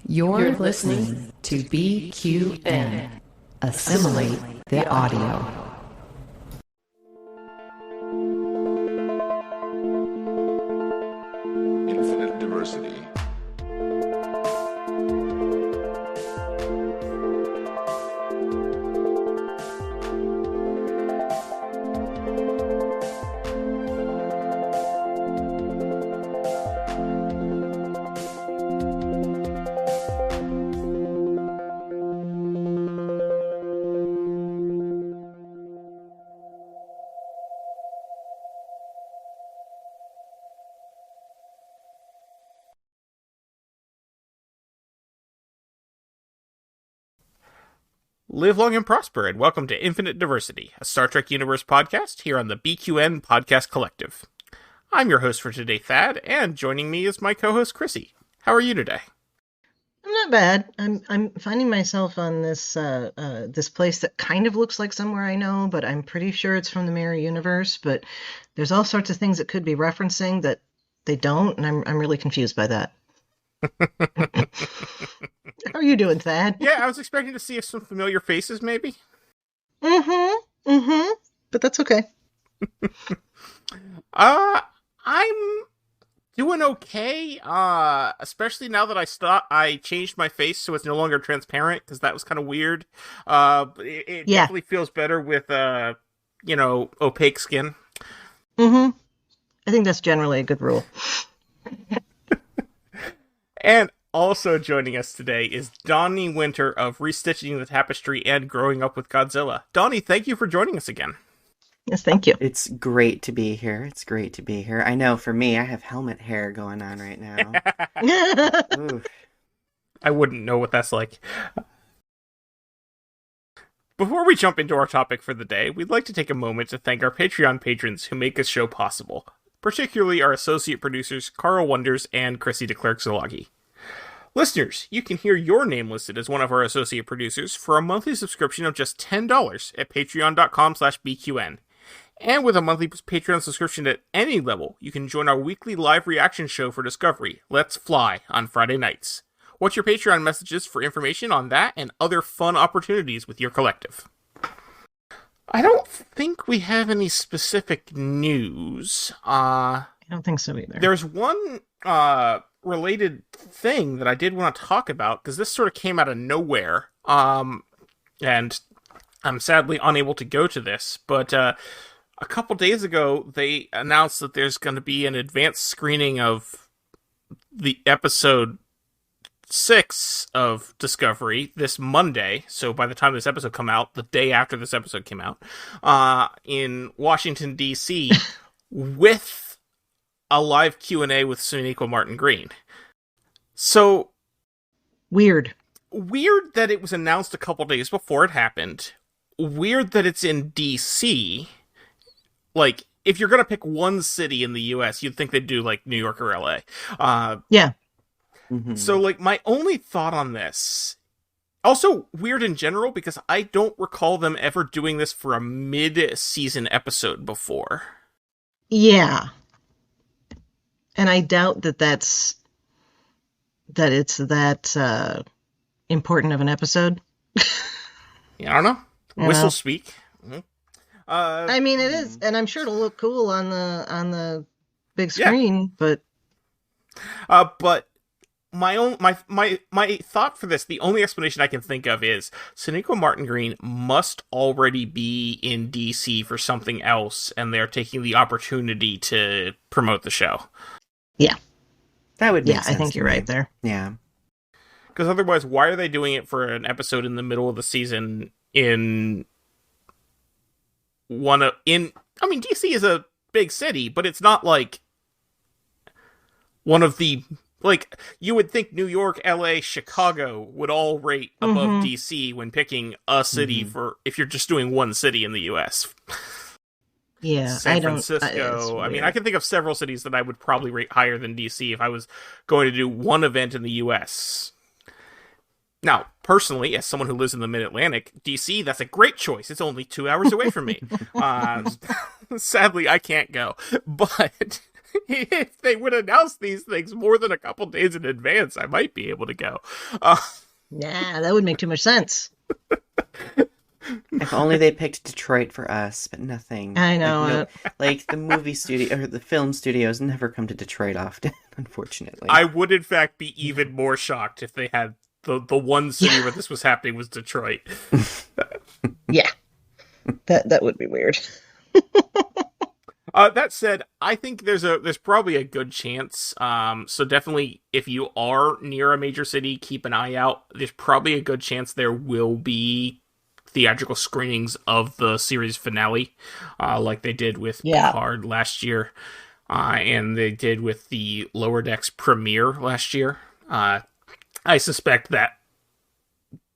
You're listening to BQN. Assimilate the audio. Infinite diversity. Live long and prosper, and welcome to Infinite Diversity, a Star Trek Universe podcast here on the BQN Podcast Collective. I'm your host for today, Thad, and joining me is my co-host, Chrissy. How are you today? I'm not bad. I'm finding myself on this this place that kind of looks like somewhere I know, but I'm pretty sure it's from the Mirror Universe. But there's all sorts of things it could be referencing that they don't, and I'm really confused by that. How are you doing, Thad? Yeah, I was expecting to see some familiar faces, maybe. But that's okay. I'm doing okay. Especially now that I changed my face so it's no longer transparent, because that was kind of weird. It definitely feels better with opaque skin. I think that's generally a good rule. And also joining us today is Donny Winter of Restitching the Tapestry and Growing Up with Godzilla. Donny, thank you for joining us again. Yes, thank you. It's great to be here. I know, for me, I have helmet hair going on right now. Oof. I wouldn't know what that's like. Before we jump into our topic for the day, we'd like to take a moment to thank our Patreon patrons who make this show possible, particularly our associate producers Carl Wonders and Chrissie De Clerck-Szilagyi. Listeners, you can hear your name listed as one of our associate producers for a monthly subscription of just $10 at patreon.com/BQN. And with a monthly Patreon subscription at any level, you can join our weekly live reaction show for Discovery, Let's Fly, on Friday nights. Watch your Patreon messages for information on that and other fun opportunities with your collective. I don't think we have any specific news. I don't think so either. There's one related thing that I did want to talk about, because this sort of came out of nowhere, and I'm sadly unable to go to this, but a couple days ago, they announced that there's going to be an advanced screening of the episode 6 of Discovery this Monday, so by the time this episode come out, the day after this episode came out, in Washington, D.C., with a live Q&A with Sonequa Martin Green. So Weird that it was announced a couple days before it happened. Weird that it's in D.C. Like, if you're going to pick one city in the U.S., you'd think they'd do, like, New York or L.A. Yeah. So, like, my only thought on this... Also, weird in general, because I don't recall them ever doing this for a mid-season episode before. Yeah. And I doubt that it's that important of an episode. Yeah, I don't know. Whistle speak. Mm-hmm. I mean, it is, and I'm sure it'll look cool on the big screen. Yeah. But my thought for this, the only explanation I can think of is Sonequa Martin Green must already be in DC for something else, and they're taking the opportunity to promote the show. Yeah. That would make sense. I think you're right there. Yeah. Because otherwise, why are they doing it for an episode in the middle of the season in DC is a big city, but it's not like one of the, like, you would think New York, LA, Chicago would all rate above DC when picking a city for, if you're just doing one city in the US. Yeah, San Francisco. I mean, I can think of several cities that I would probably rate higher than DC if I was going to do one event in the US. Now, personally, as someone who lives in the Mid-Atlantic, DC, that's a great choice. It's only 2 hours away from me. Sadly, I can't go. But If they would announce these things more than a couple days in advance, I might be able to go. Uh, Nah, that would make too much sense. If only they picked Detroit for us, but nothing. I know. Like the movie studio or the film studios never come to Detroit often, unfortunately. I would, in fact, be even more shocked if they had the one city where this was happening was Detroit. Yeah, that would be weird. That said, I think there's probably a good chance. So definitely, if you are near a major city, keep an eye out. There's probably a good chance there will be theatrical screenings of the series finale, like they did with Picard last year, and they did with the Lower Decks premiere last year. I suspect that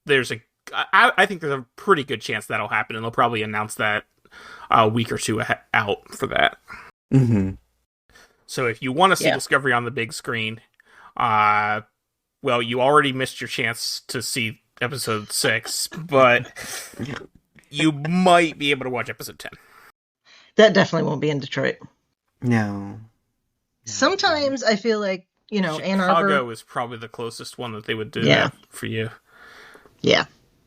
I think there's a pretty good chance that'll happen, and they'll probably announce that a week or two out for that. Mm-hmm. So if you want to see Discovery on the big screen, well, you already missed your chance to see episode 6, but you might be able to watch episode 10. That definitely won't be in Detroit. No. Sometimes I feel like, Ann Arbor. Chicago is probably the closest one that they would do that for you. Yeah.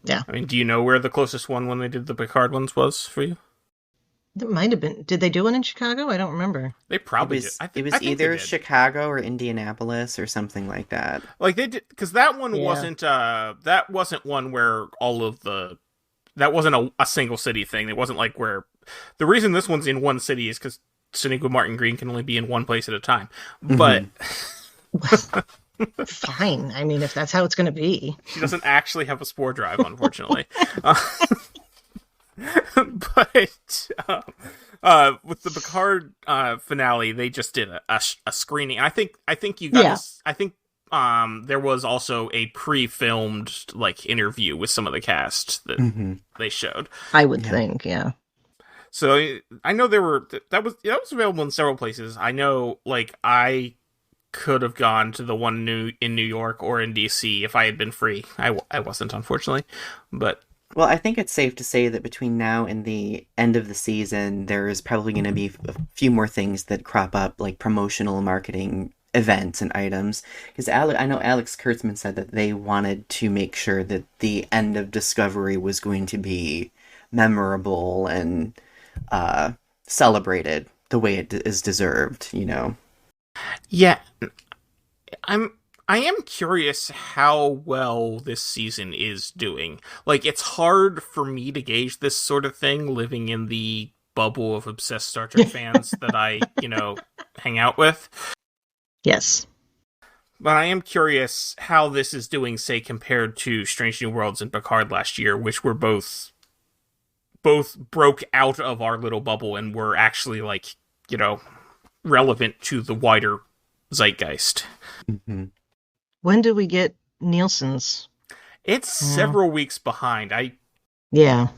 I mean, do you know where the closest one when they did the Picard ones was for you? It might have been. Did they do one in Chicago? I don't remember. They probably did. It was either Chicago or Indianapolis or something like that. Like they did, because that one wasn't. That wasn't one where that wasn't a single city thing. It wasn't like where the reason this one's in one city is because Sonequa Martin Green can only be in one place at a time. But fine. I mean, if that's how it's going to be, she doesn't actually have a spore drive, unfortunately. But with the Picard finale, they just did a screening. I think you guys. I think there was also a pre-filmed interview with some of the cast that they showed. I would think, yeah. So I know that was available in several places. I know, I could have gone to the one in New York or in DC if I had been free. I wasn't, unfortunately, but. Well, I think it's safe to say that between now and the end of the season, there is probably going to be a few more things that crop up, like promotional marketing events and items. Because I know Alex Kurtzman said that they wanted to make sure that the end of Discovery was going to be memorable and celebrated the way it is deserved, Yeah, I am curious how well this season is doing. It's hard for me to gauge this sort of thing living in the bubble of obsessed Star Trek fans that I, hang out with. Yes. But I am curious how this is doing, say, compared to Strange New Worlds and Picard last year, which were both broke out of our little bubble and were actually, relevant to the wider zeitgeist. Mm-hmm. When do we get Nielsen's? It's several weeks behind. Yeah.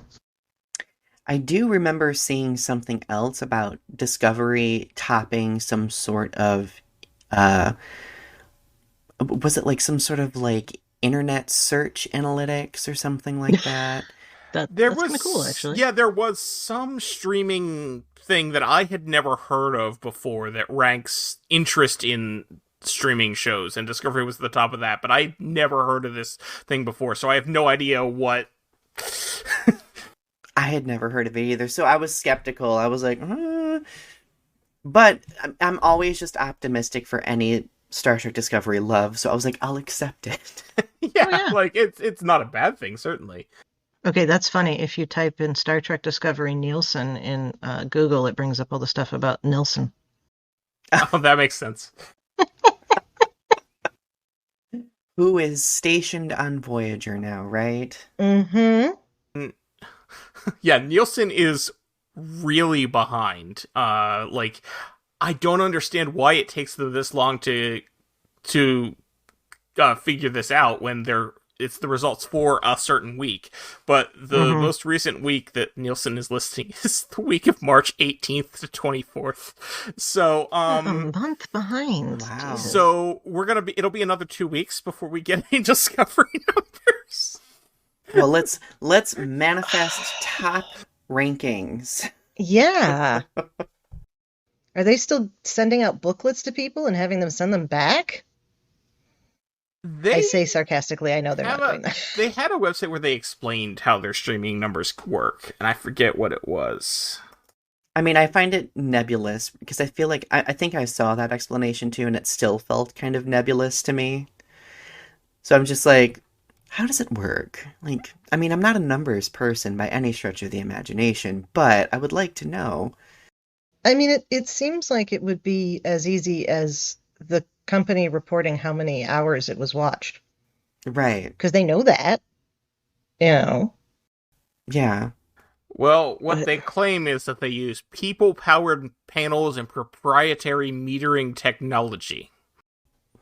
I do remember seeing something else about Discovery topping some sort of, was it some sort of internet search analytics or something like that? That's kind of cool, actually. Yeah, there was some streaming thing that I had never heard of before that ranks interest in streaming shows, and Discovery was at the top of that, but I'd never heard of this thing before, so I have no idea what. I had never heard of it either, so I was skeptical. I was like, but I'm always just optimistic for any Star Trek Discovery love, so I was like, I'll accept it. Yeah. It's not a bad thing, certainly. Okay, that's funny. If you type in Star Trek Discovery Nielsen in Google, it brings up all the stuff about Nilsson. Oh, that makes sense. Who is stationed on Voyager now, right? Mm-hmm. Yeah, Nielsen is really behind. I don't understand why it takes them this long to figure this out when it's the results for a certain week. But the most recent week that Nielsen is listing is the week of March 18th to 24th. So, a month behind. Wow. So it'll be another 2 weeks before we get any Discovery numbers. Well, let's manifest top rankings. Yeah. Are they still sending out booklets to people and having them send them back? I say sarcastically, I know they're not doing that. They had a website where they explained how their streaming numbers work, and I forget what it was. I mean, I find it nebulous, because I feel like, I think I saw that explanation too, and it still felt kind of nebulous to me. So I'm just like, how does it work? Like, I mean, I'm not a numbers person by any stretch of the imagination, but I would like to know. I mean, it seems like it would be as easy as the company reporting how many hours it was watched. Right. Because they know that. You know. Yeah. Well, what they claim is that they use people-powered panels and proprietary metering technology.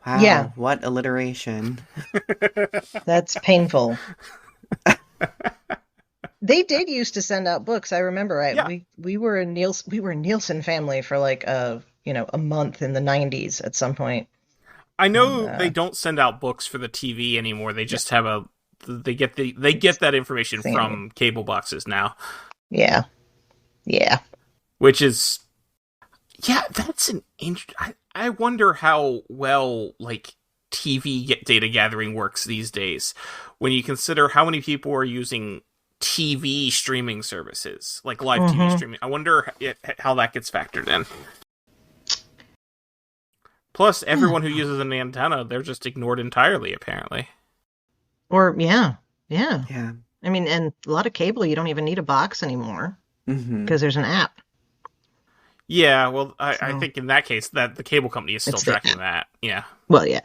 Wow, yeah. What alliteration. That's painful. They did used to send out books. I remember. We were a Nielsen family for like a month in the 90s at some point. I know they don't send out books for the TV anymore. They just have they get that information from cable boxes now. Yeah. Yeah. Which is that's an I wonder how well like TV data gathering works these days when you consider how many people are using TV streaming services, like live TV streaming. I wonder how that gets factored in. Plus, everyone who uses an antenna, they're just ignored entirely, apparently. Or, yeah. Yeah. I mean, and a lot of cable, you don't even need a box anymore because there's an app. Yeah, well, I think in that case, that the cable company is still tracking that. Yeah. Well, yeah.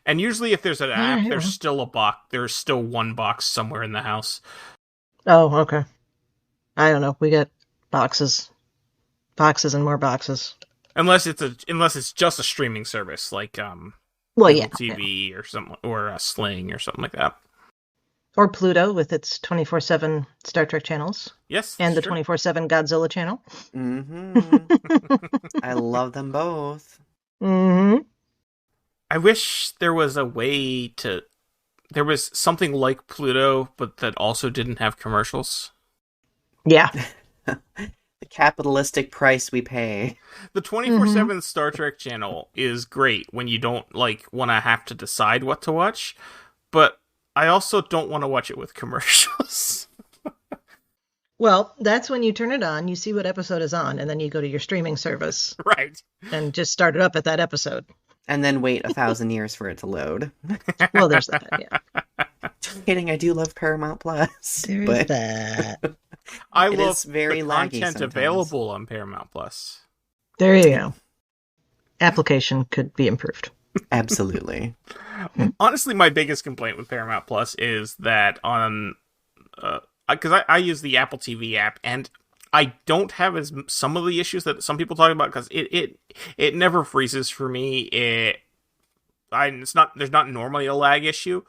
And usually, if there's an app, there's still a box. There's still one box somewhere in the house. Oh, okay. I don't know. We got boxes and more boxes. Unless it's just a streaming service like TV or something, or a Sling or something like that. Or Pluto with its 24/7 Star Trek channels. Yes, and the 24/7 Godzilla channel. I love them both. I wish there was a way there was something like Pluto, but that also didn't have commercials. Yeah. The capitalistic price we pay. The 24/7 Star Trek channel is great when you don't want to have to decide what to watch, but I also don't want to watch it with commercials. Well, that's when you turn it on, you see what episode is on, and then you go to your streaming service. Right. And just start it up at that episode. And then wait 1,000 years for it to load. Well, there's that, yeah. Just kidding, I do love Paramount Plus. There's that. I love very the laggy content sometimes. available on Paramount Plus. There you go. Application could be improved. Absolutely. Honestly, my biggest complaint with Paramount Plus is that on... because I use the Apple TV app, and I don't have some of the issues that some people talk about, because it never freezes for me. There's not normally a lag issue,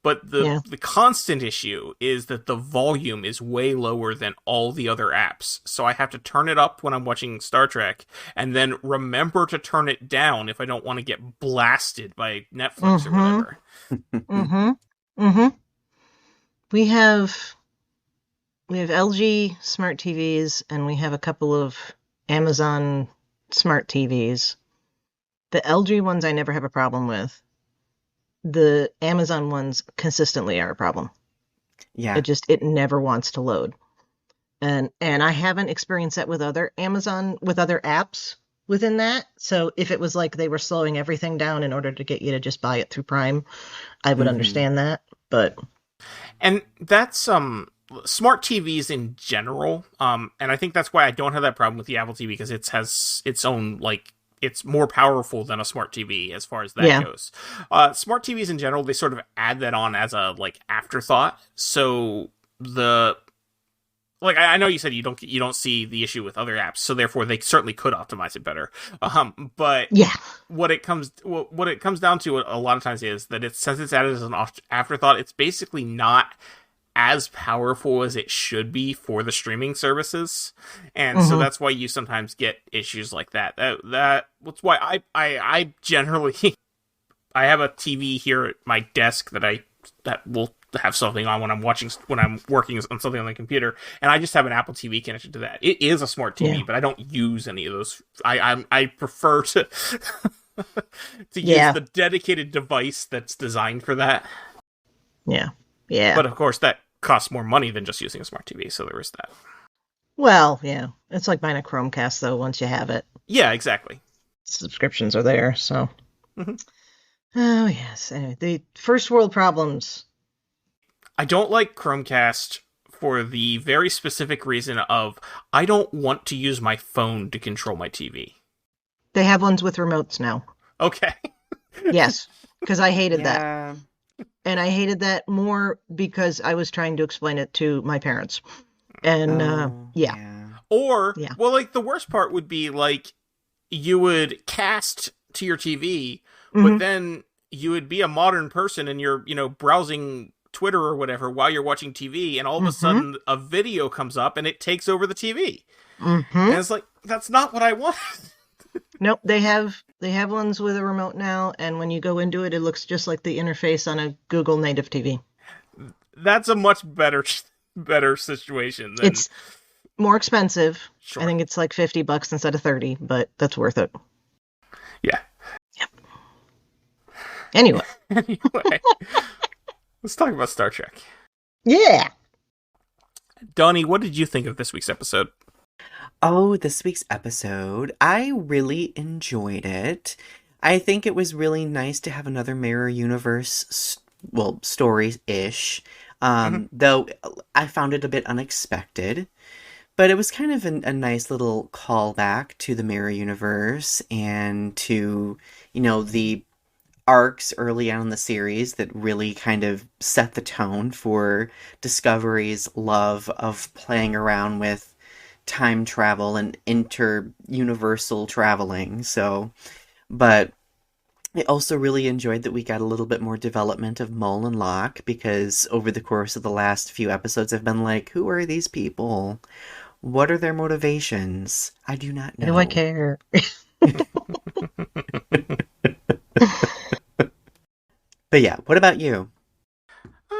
but the constant issue is that the volume is way lower than all the other apps. So I have to turn it up when I'm watching Star Trek, and then remember to turn it down if I don't want to get blasted by Netflix or whatever. We have LG smart TVs, and we have a couple of Amazon smart TVs. The LG ones I never have a problem with. The Amazon ones consistently are a problem. Yeah. It never wants to load. And I haven't experienced that with other apps within that. So if it was like they were slowing everything down in order to get you to just buy it through Prime, I would understand that. And that's smart TVs in general, and I think that's why I don't have that problem with the Apple TV, because it has its own, it's more powerful than a smart TV as far as that goes. Smart TVs in general, they sort of add that on as a afterthought. So I know you said you don't see the issue with other apps, so therefore they certainly could optimize it better. But what it comes down to a lot of times is that since it's added as an afterthought, it's basically not as powerful as it should be for the streaming services, and so that's why you sometimes get issues like that. That's why I generally I have a TV here at my desk that will have something on when I'm working on something on the computer, and I just have an Apple TV connected to that. It is a smart TV, but I don't use any of those. I prefer to use the dedicated device that's designed for that. Yeah. Yeah. But of course, that costs more money than just using a smart TV, so there is that. Well, yeah. It's like buying a Chromecast, though, once you have it. Yeah, exactly. Subscriptions are there, so. Mm-hmm. Oh, yes. Anyway, the first world problems. I don't like Chromecast for the very specific reason of I don't want to use my phone to control my TV. They have ones with remotes now. Okay. Yes, because I hated that. And I hated that more because I was trying to explain it to my parents. And, Or, well, like, the worst part would be, like, you would cast to your TV, but then you would be a modern person and you're, browsing Twitter or whatever while you're watching TV, and all of a sudden a video comes up and it takes over the TV. And it's like, that's not what I want. Nope, they have ones with a remote now, and when you go into it, it looks just like the interface on a Google native TV. That's a much better situation. It's more expensive. Sure. I think it's like $50 instead of $30, but that's worth it. Yeah. Yep. Anyway. Let's talk about Star Trek. Yeah. Donnie, what did you think of this week's episode? Oh, this week's episode. I really enjoyed it. I think it was really nice to have another Mirror Universe, story-ish. Though I found it a bit unexpected. But it was kind of a nice little callback to the Mirror Universe and to, the arcs early on in the series that really kind of set the tone for Discovery's love of playing around with time travel and inter-universal traveling. But I also really enjoyed that we got a little bit more development of Mull and Locke, because over the course of the last few episodes I've been like, who are these people? What are their motivations? I do not know. Do I care? But yeah, what about you?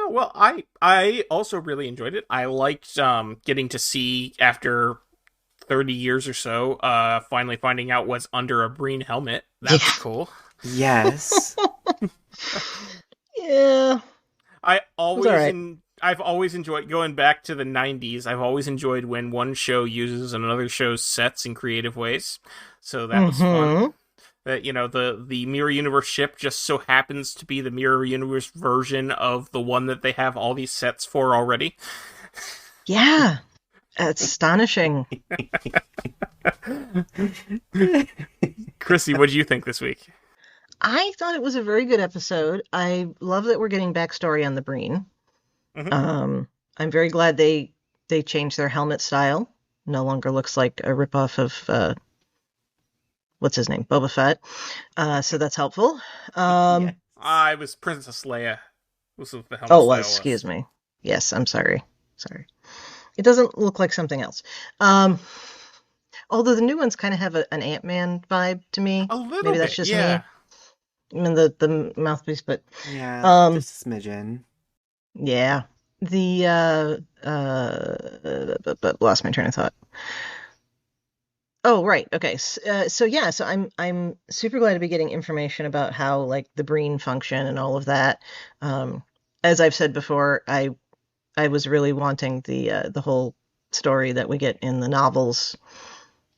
Well, I also really enjoyed it. I liked getting to see, after 30 years or so, finally finding out what's under a Breen helmet. That was cool. Yes. Yeah. I've always enjoyed, going back to the 90s, I've always enjoyed when one show uses another show's sets in creative ways. So that was fun. That, the Mirror Universe ship just so happens to be the Mirror Universe version of the one that they have all these sets for already. Yeah. It's astonishing. Chrissy, what did you think this week? I thought it was a very good episode. I love that we're getting backstory on the Breen. I'm very glad they changed their helmet style. No longer looks like a ripoff of what's his name? Boba Fett. So that's helpful. It was Princess Leia. Was the helmet style excuse me. Yes, I'm sorry. It doesn't look like something else. Although the new ones kind of have an Ant-Man vibe to me. A little Maybe that's bit, just me. I mean, the mouthpiece, but just a smidgen. Yeah. But lost my train of thought. Oh, right. Okay. So I'm super glad to be getting information about how, like, the Breen function and all of that. As I've said before, I was really wanting the whole story that we get in the novels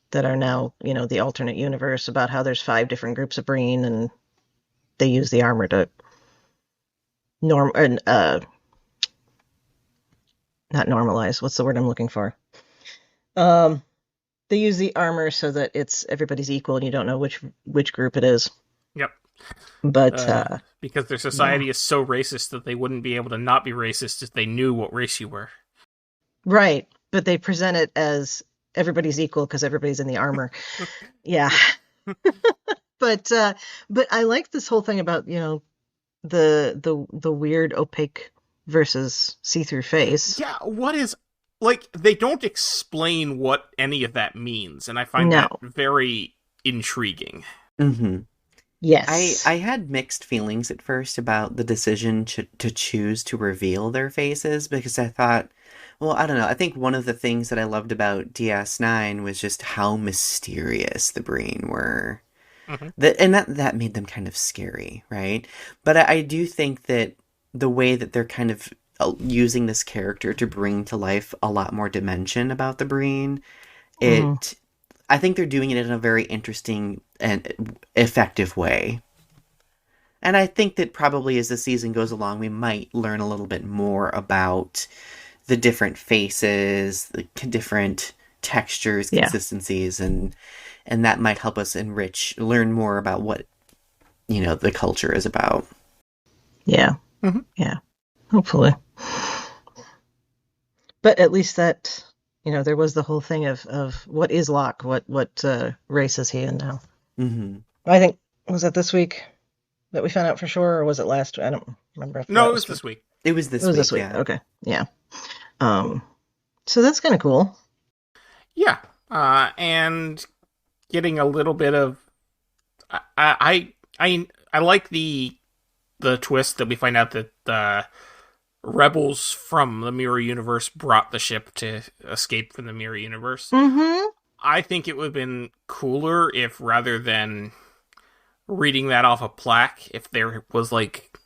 that are now, the alternate universe, about how there's 5 different groups of Breen and they use the armor to not normalize. What's the word I'm looking for? They use the armor so that everybody's equal and you don't know which group it is. Yep. But because their society is so racist that they wouldn't be able to not be racist if they knew what race you were. Right. But they present it as everybody's equal because everybody's in the armor. Yeah. But I like this whole thing about, the weird opaque versus see-through face. Yeah, what is, like, they don't explain what any of that means, and I find that very intriguing. Mm-hmm. Yes. I had mixed feelings at first about the decision to choose to reveal their faces because I thought, well, I don't know. I think one of the things that I loved about DS9 was just how mysterious the Breen were. Mm-hmm. That made them kind of scary, right? But I do think that the way that they're kind of using this character to bring to life a lot more dimension about the Breen, I think they're doing it in a very interesting and effective way. And I think that probably as the season goes along, we might learn a little bit more about the different faces, the different textures, consistencies, and that might help us learn more about what, the culture is about. Yeah. Mm-hmm. Yeah. Hopefully. But at least that, there was the whole thing of what is Locke? What race is he in now? Mm-hmm. I think, was that this week that we found out for sure, or was it last? I don't remember. No, it was this week. It was this week. Yeah. Okay. Yeah. So that's kind of cool. Yeah. And getting a little bit of, I like the twist that we find out that the rebels from the Mirror Universe brought the ship to escape from the Mirror Universe. Mm-hmm. I think it would have been cooler if, rather than reading that off a plaque, if there was like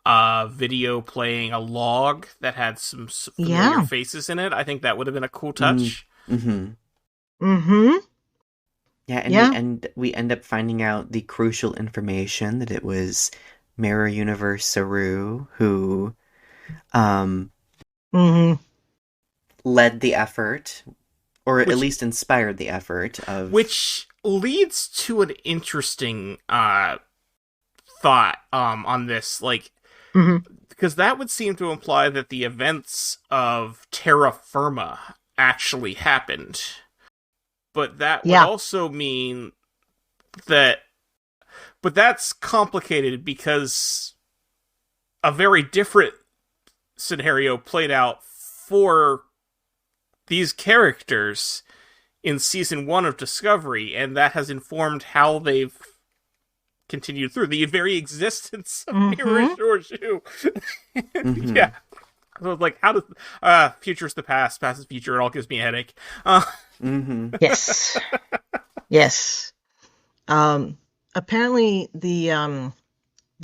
a video playing a log that had some familiar faces in it. I think that would have been a cool touch. Mm-hmm. Mm-hmm. Yeah, and we end up finding out the crucial information that it was Mirror Universe Saru who led the effort, or at least inspired the effort of... Which leads to an interesting thought on this, like, because that would seem to imply that the events of Terra Firma actually happened. But that would also mean that... But that's complicated because a very different scenario played out for these characters in season 1 of Discovery, and that has informed how they've continued through the very existence of Mirror Georgiou. Yeah. So it's like, how does future's the past is future, it all gives me a headache. Yes. Yes. Apparently the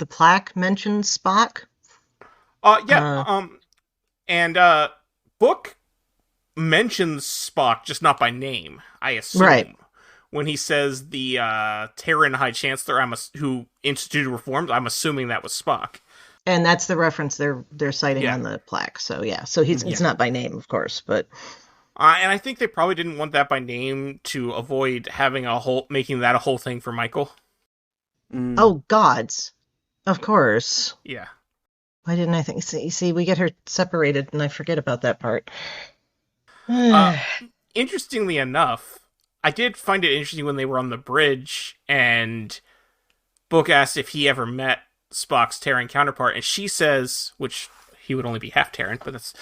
plaque mentions Spock. And Book mentions Spock, just not by name, I assume. Right. When he says the Terran High Chancellor who instituted reforms, I'm assuming that was Spock. And that's the reference they're citing on the plaque. So it's not by name, of course, but and I think they probably didn't want that by name to avoid having making that a whole thing for Michael. Oh, gods. Of course. Yeah. Why didn't I think... See, we get her separated, and I forget about that part. Interestingly enough, I did find it interesting when they were on the bridge, and Book asked if he ever met Spock's Terran counterpart, and she says, which he would only be half Terran, but that's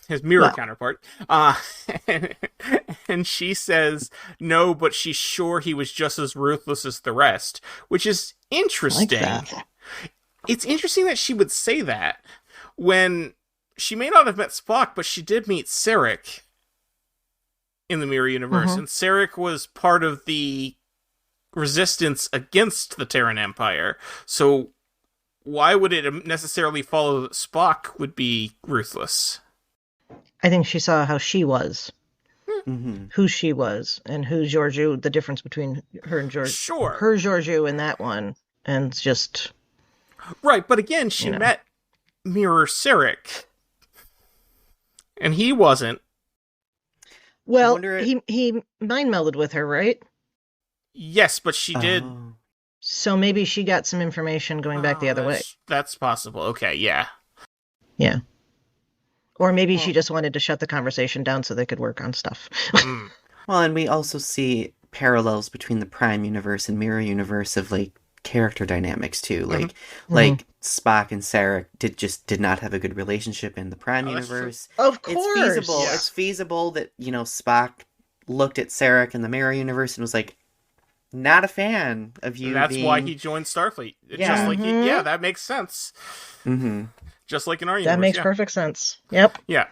his mirror counterpart. And she says no, but she's sure he was just as ruthless as the rest, which is interesting. I like that. It's interesting that she would say that when she may not have met Spock, but she did meet Sarek in the Mirror Universe, and Sarek was part of the resistance against the Terran Empire. So why would it necessarily follow that Spock would be ruthless? I think she saw how she was. Who she was, and who Georgiou, the difference between her and Georgiou. Sure. Her Georgiou in that one, and just... Right, but again, she met Mirror Sarek, and he wasn't. Well, he mind melded with her, right? Yes, but she did... So maybe she got some information going back the other way. That's possible. Okay, yeah. Yeah. Or maybe she just wanted to shut the conversation down so they could work on stuff. Well, and we also see parallels between the Prime Universe and Mirror Universe of, like, character dynamics, too. Like Spock and Sarek did not have a good relationship in the Prime Universe. Of course! It's feasible that, Spock looked at Sarek in the Mirror Universe and was like, not a fan of you. And that's why he joined Starfleet. Just like that makes sense. Mm-hmm. Just like in our universe. That makes perfect sense. Yep. Yeah.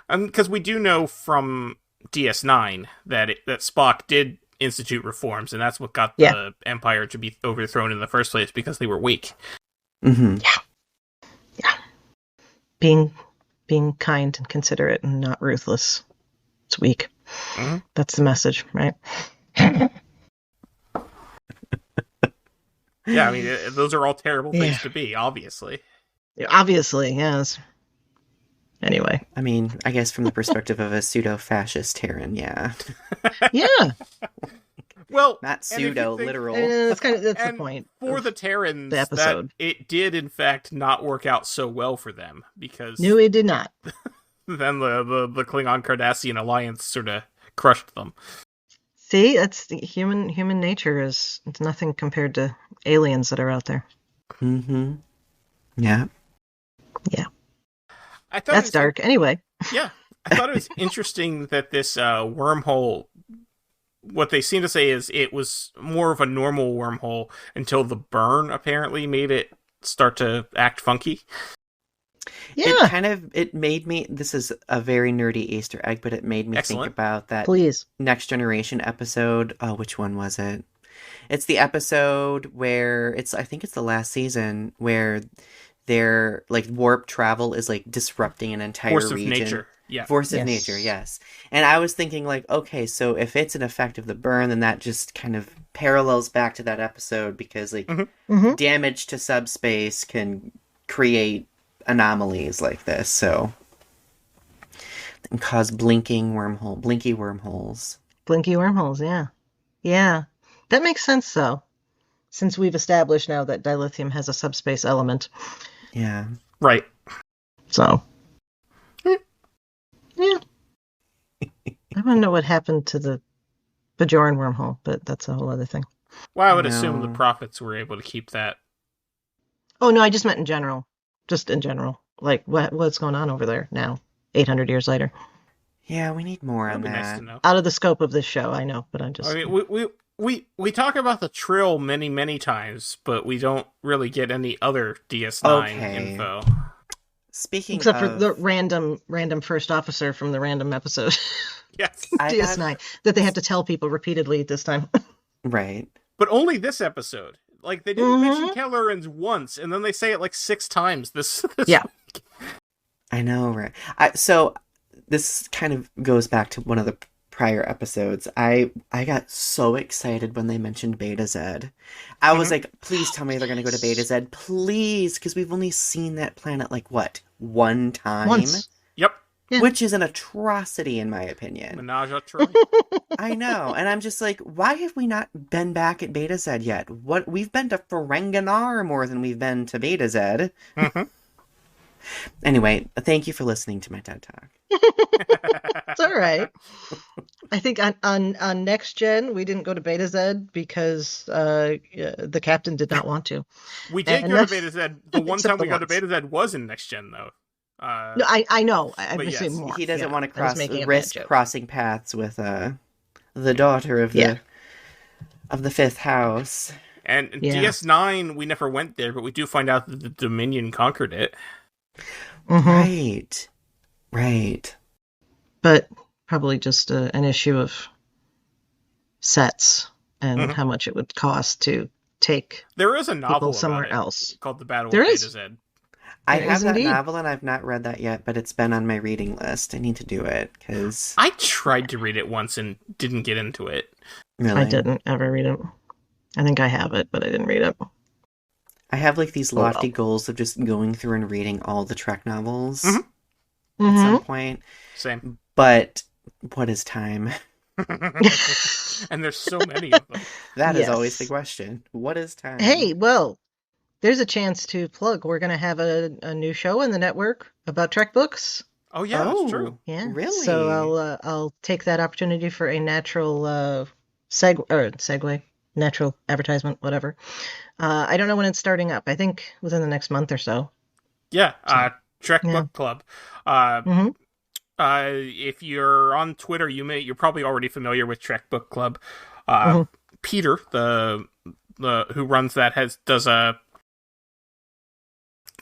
Because we do know from DS9 that Spock did institute reforms, and that's what got the Empire to be overthrown in the first place, because they were weak. Mm-hmm. Yeah. Being kind and considerate and not ruthless. It's weak. Mm-hmm. That's the message, right? Yeah, I mean, those are all terrible things to be, obviously. Obviously, yes. Anyway. I mean, I guess from the perspective of a pseudo-fascist Terran, yeah. Yeah. Well, not pseudo, literal. That's the point. For the Terrans, the episode. It did, in fact, not work out so well for them, because... No, it did not. Then the Klingon-Cardassian alliance sort of crushed them. See, that's human nature it's nothing compared to aliens that are out there. Mm-hmm. Yeah. Yeah. That's dark. Anyway. Yeah. I thought it was interesting that this wormhole, what they seem to say is it was more of a normal wormhole until the burn apparently made it start to act funky. Yeah. It made me, this is a very nerdy Easter egg, but it made me think about that Next Generation episode. Oh, which one was it? It's the episode where I think it's the last season where their warp travel is disrupting an entire region. Force of nature. Yeah. Force of nature, yes. And I was thinking okay, so if it's an effect of the burn, then that just kind of parallels back to that episode, because damage to subspace can create anomalies like this, so and cause blinky wormholes. Blinky wormholes, yeah. Yeah. That makes sense, though, since we've established now that dilithium has a subspace element. Yeah. Right. So. Yeah. I don't know what happened to the Bajoran wormhole, but that's a whole other thing. Well, I would assume the prophets were able to keep that. Oh, no, I just meant in general. Just in general. What's going on over there now, 800 years later? Yeah, we need more on that. Nice to know. Out of the scope of this show, I know, but I'm just... I mean, we talk about the Trill many, many times, but we don't really get any other DS9 info. Except for the random first officer from the random episode. Yes. DS9, that they have to tell people repeatedly this time. Right. But only this episode. They didn't mention Kellerans once, and then they say it 6 times this week. I know, right? So this kind of goes back to one of the prior episodes. I got so excited when they mentioned Beta Z. I was like, please tell me they're going to go to Beta Z. Please, because we've only seen that planet, one time? Once. Yep. Yeah. Which is an atrocity, in my opinion. Menage a trois. I know, and I'm just why have we not been back at Beta Z yet? We've been to Ferenginar more than we've been to Beta Z. Mm-hmm. Anyway, thank you for listening to my TED Talk. It's all right. I think on Next Gen, we didn't go to Beta Z because the captain did not want to. We did go to Beta Z. The one time we got to Beta Z was in Next Gen, though. No, I know. I'm assuming more. He doesn't want to risk crossing paths with the daughter of the fifth house. And DS9, we never went there, but we do find out that the Dominion conquered it. Mm-hmm. Right. But probably just an issue of sets and how much it would cost to take. There is a novel somewhere else called The Battle of Beta Z. I have that novel and I've not read that yet, but it's been on my reading list. I need to do it because I tried to read it once and didn't get into it. Really? I didn't ever read it. I think I have it, but I didn't read it. I have these lofty goals of just going through and reading all the Trek novels at some point. Same. But what is time? And there's so many of them. That is always the question. What is time? Hey, well, there's a chance to plug. We're going to have a new show in the network about Trek books. Oh, yeah, that's true. Yeah. Really? So I'll take that opportunity for a natural segue, natural advertisement, whatever. I don't know when it's starting up. I think within the next month or so. Yeah, Trek Book Club. If you're on Twitter, you're probably already familiar with Trek Book Club. Peter, the who runs that, does a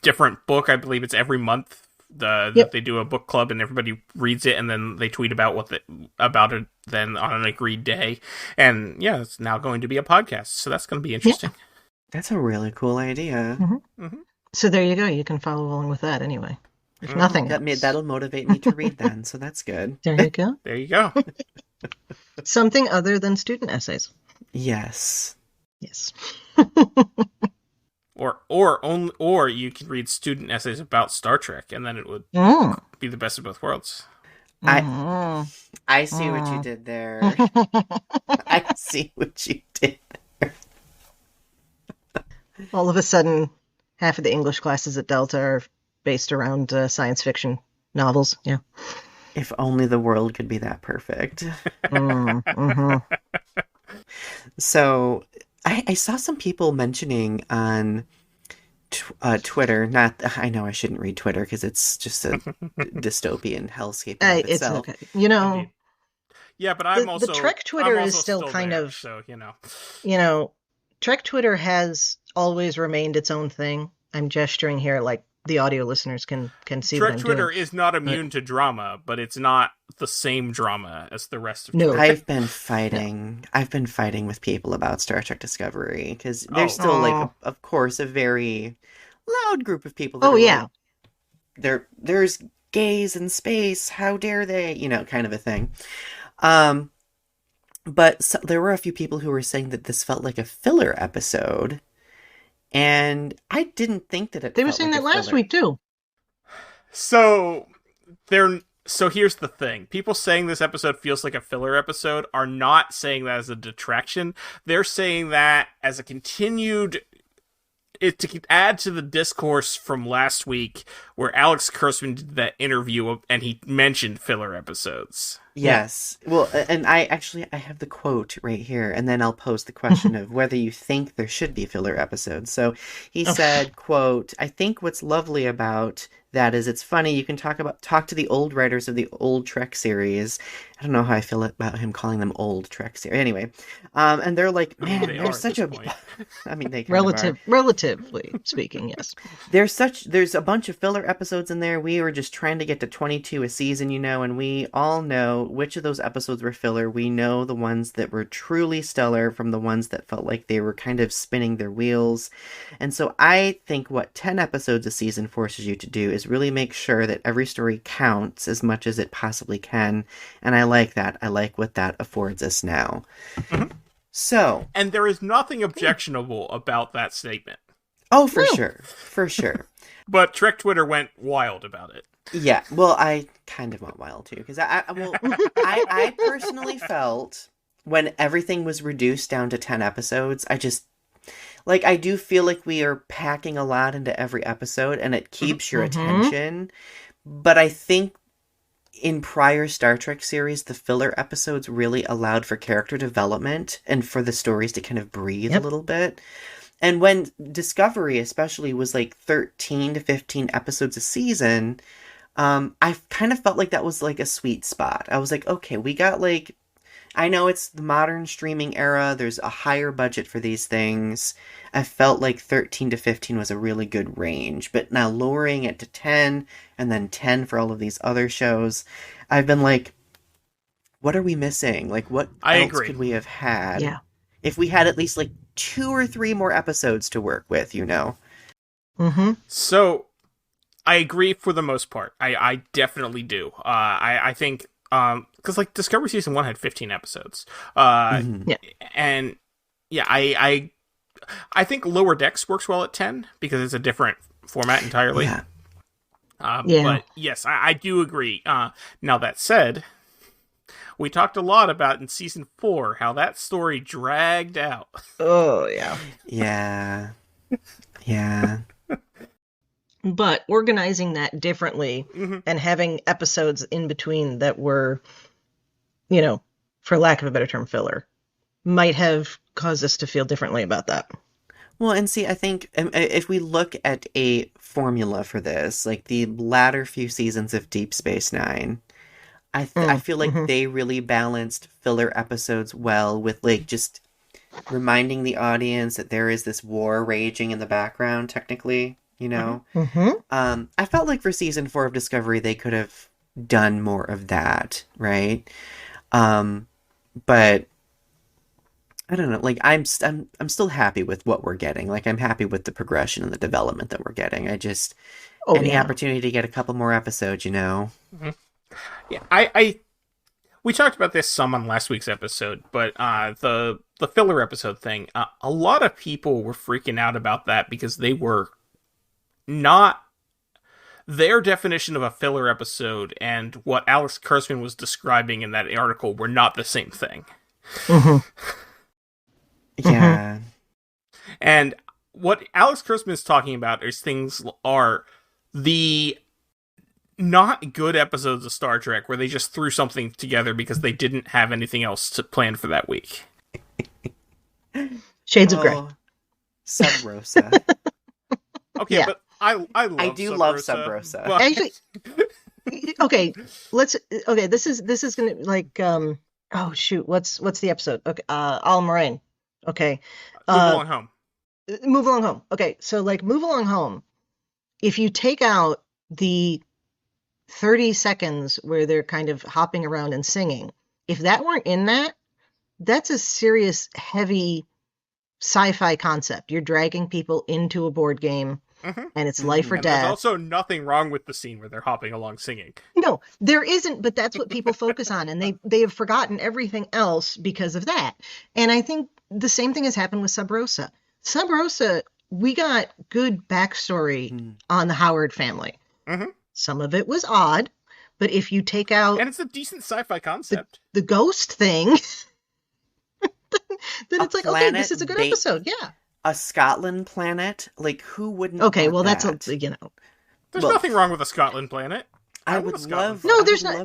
different book. I believe it's every month. That they do a book club and everybody reads it and then they tweet about about it then on an agreed day. And yeah, it's now going to be a podcast, so that's going to be interesting. Yeah. That's a really cool idea. Mm-hmm. Mm-hmm. So there you go. You can follow along with that anyway. If nothing else. That'll motivate me to read then, so that's good. There you go. There you go. Something other than student essays. Yes. Yes. Or you could read student essays about Star Trek, and then it would be the best of both worlds. I see what you did there. I see what you did there. All of a sudden, half of the English classes at Delta are based around science fiction novels. Yeah. If only the world could be that perfect. So I saw some people mentioning on Twitter, I know I shouldn't read Twitter because it's just a dystopian hellscape in itself. It's okay. Yeah, but I'm also... The Trek Twitter is still kind there, of... So, Trek Twitter has always remained its own thing. I'm gesturing here like the audio listeners can see Trek what I'm Twitter doing. is not immune to drama, but it's not the same drama as the rest of No. Twitter. I've been fighting with people about Star Trek Discovery because there's still like, of course, a very loud group of people. That there's gays in space. How dare they? Kind of a thing. But there were a few people who were saying that this felt like a filler episode. And I didn't think that They were saying that last week, too. So here's the thing. People saying this episode feels like a filler episode are not saying that as a detraction. They're saying that as a continued... to add to the discourse from last week where Alex Kurtzman did that interview and he mentioned filler episodes. Yes. Well, and I have the quote right here, and then I'll pose the question of whether you think there should be filler episodes. So he said, quote, "I think what's lovely about that is it's funny. You can talk to the old writers of the old Trek series. I don't know how I feel about him calling them old Trek series. Anyway, and they're like, man, there's such a... I mean, they kind of are. Relatively speaking, yes. There's a bunch of filler episodes in there. We were just trying to get to 22 a season, and we all know which of those episodes were filler. We know the ones that were truly stellar from the ones that felt like they were kind of spinning their wheels. And so I think what 10 episodes a season forces you to do is really make sure that every story counts as much as it possibly can. And I like that. I like what that affords us now. Mm-hmm. So... And there is nothing objectionable about that statement. Oh, for sure. For sure. But Trek Twitter went wild about it. Yeah, well, I kind of went wild too, because I personally felt when everything was reduced down to 10 episodes, I do feel like we are packing a lot into every episode, and it keeps your attention, but I think in prior Star Trek series, the filler episodes really allowed for character development and for the stories to kind of breathe a little bit. And when Discovery especially was like 13 to 15 episodes a season... I kind of felt like that was like a sweet spot. I was like, okay, we got like, I know it's the modern streaming era. There's a higher budget for these things. I felt like 13 to 15 was a really good range, but now lowering it to 10 and then 10 for all of these other shows, I've been like, what are we missing? Like, what else could we have had? Yeah. If we had at least like 2 or 3 more episodes to work with, Mm-hmm. So, I agree for the most part. I definitely do. I think because like Discovery season 1 had 15 episodes. And yeah, I think Lower Decks works well at 10 because it's a different format entirely. Yeah. But yes, I do agree. Now that said, we talked a lot about in season 4 how that story dragged out. Oh yeah. Yeah. Yeah. But organizing that differently and having episodes in between that were, for lack of a better term, filler, might have caused us to feel differently about that. Well, and see, I think if we look at a formula for this, like the latter few seasons of Deep Space Nine, I feel like they really balanced filler episodes well with like just reminding the audience that there is this war raging in the background, technically, you know? I felt like for season 4 of Discovery, they could have done more of that, right? But I don't know, like, I'm still happy with what we're getting. Like, I'm happy with the progression and the development that we're getting. I just, any opportunity to get a couple more episodes, you know? Yeah, we talked about this some on last week's episode, but the filler episode thing, a lot of people were freaking out about that because they were not... Their definition of a filler episode and what Alex Kurtzman was describing in that article were not the same thing. Yeah. And what Alex Kurtzman is talking about are the not good episodes of Star Trek where they just threw something together because they didn't have anything else to plan for that week. Shades of Grey. Sub Rosa. Okay, but I love Sub Rosa. But... Actually, okay, this is gonna like oh shoot, what's the episode? Okay, Al Moraine. Okay. Move Along Home. Move Along Home. Okay, so like Move Along Home, if you take out the 30 seconds where they're kind of hopping around and singing, if that weren't in that, that's a serious, heavy sci-fi concept. You're dragging people into a board game, and it's life or death. There's also nothing wrong with the scene where they're hopping along singing. No, there isn't, but that's what people focus on, and they have forgotten everything else because of that. And I think the same thing has happened with Sub Rosa. Sub Rosa, we got good backstory on the Howard family. Some of it was odd, but if you take out... And it's a decent sci-fi concept. The ghost thing, then it's like, okay, this is a good episode, yeah. A Scotland planet? Like, who wouldn't Okay, well, that? that's, you know... There's nothing wrong with a Scotland planet. I would love... No, there's not...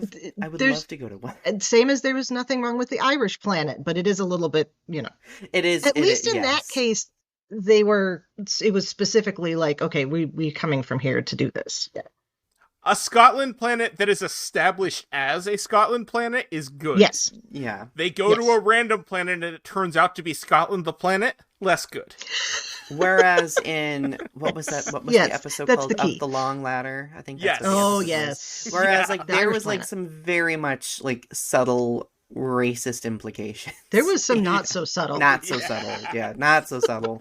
I would love to go to one. Same as there was nothing wrong with the Irish planet, but it is a little bit, you know... It is... At least in that case, it was specifically like, okay, we're coming from here to do this. Yeah. A Scotland planet that is established as a Scotland planet is good. Yes. Yeah. They go to a random planet and it turns out to be Scotland the planet, less good. Whereas in, what was the episode called? Up the Long Ladder? I think that's what the episode was. Whereas like there was like some very much like subtle racist implications. There was some not so subtle. Not so subtle. Yeah, not so subtle.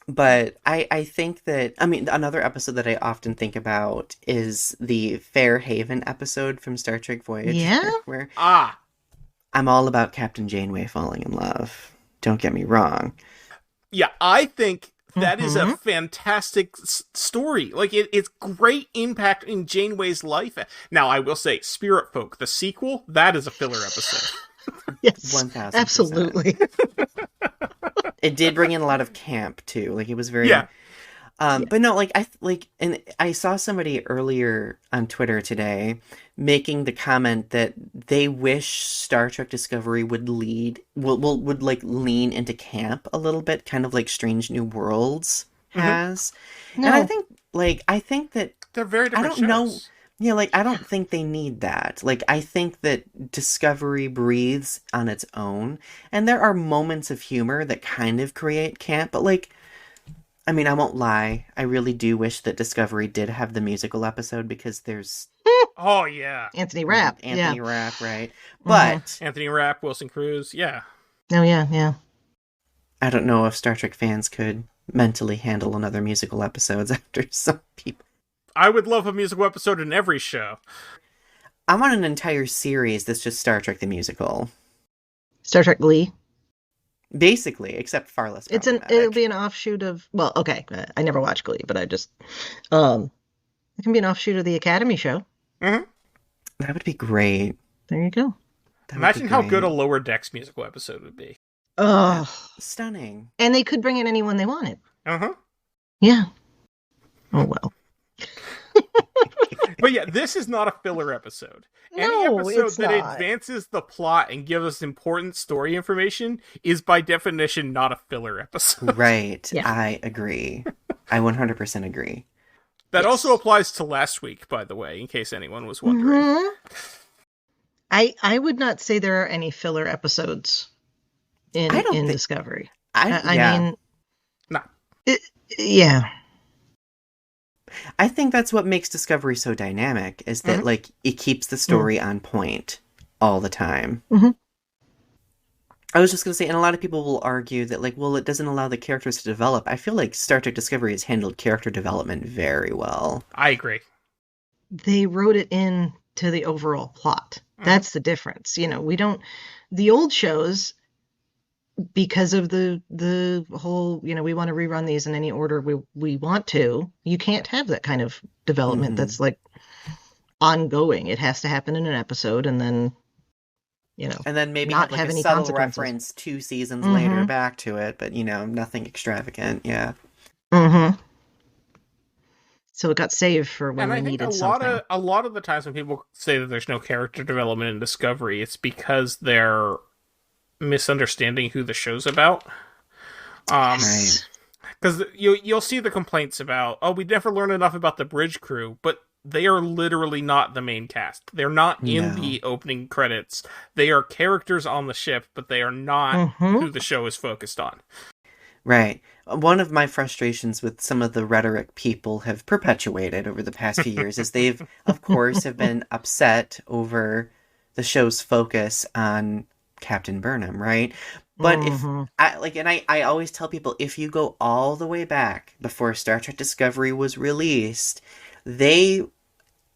But I think that, I mean, another episode that I often think about is the Fair Haven episode from Star Trek Voyager. Yeah? Where I'm all about Captain Janeway falling in love. Don't get me wrong. Yeah, I think that is a fantastic story. Like, it's great impact in Janeway's life. Now, I will say, Spirit Folk, the sequel, that is a filler episode. Yes, 1000%. Absolutely. It did bring in a lot of camp too. Like it was very, but no, and I saw somebody earlier on Twitter today making the comment that they wish Star Trek Discovery would lean into camp a little bit, kind of like Strange New Worlds has. No. And I think that they're very different. I don't know. Yeah, like, I don't think they need that. Like, I think that Discovery breathes on its own, and there are moments of humor that kind of create camp, but, like, I mean, I won't lie, I really do wish that Discovery did have the musical episode, because there's... Oh, yeah. Anthony Rapp. Anthony Rapp, right? But... Anthony Rapp, Wilson Cruz, yeah. Oh, yeah. I don't know if Star Trek fans could mentally handle another musical episodes after some people... I would love a musical episode in every show. I want an entire series that's just Star Trek the Musical. Star Trek Glee? Basically, except far less problematic. It'll be an offshoot of... Well, okay, I never watched Glee, but I just... it can be an offshoot of the Academy show. Mm-hmm. That would be great. There you go. Imagine how good a Lower Decks musical episode would be. Oh. Stunning. And they could bring in anyone they wanted. Uh-huh. Yeah. Oh, well. But yeah, this is not a filler episode. Any episode that advances the plot and gives us important story information is by definition not a filler episode. Right. Yeah. I agree. I 100% agree. That also applies to last week, by the way, in case anyone was wondering. I would not say there are any filler episodes in Discovery. I Yeah. mean, No. yeah. I think that's what makes Discovery so dynamic, is that, like, it keeps the story on point all the time. Mm-hmm. I was just going to say, and a lot of people will argue that, like, well, it doesn't allow the characters to develop. I feel like Star Trek Discovery has handled character development very well. I agree. They wrote it in to the overall plot. That's the difference. You know, the old shows, because of the whole, you know, we want to rerun these in any order we want to, you can't have that kind of development that's like ongoing. It has to happen in an episode, and then, you know, And then maybe not have, like, have a any subtle consequences. reference 2 seasons later back to it, but, you know, nothing extravagant, yeah. Mm-hmm. So it got saved for when And we I think needed something. a lot of the times when people say that there's no character development in Discovery, it's because they're misunderstanding who the show's about. Right. Because you'll see the complaints about, oh, we never learn enough about the bridge crew, but they are literally not the main cast. They're not in the opening credits. They are characters on the ship, but they are not who the show is focused on. Right. One of my frustrations with some of the rhetoric people have perpetuated over the past few years is they've, of course, have been upset over the show's focus on Captain Burnham, right? But I always tell people, if you go all the way back before Star Trek Discovery was released, they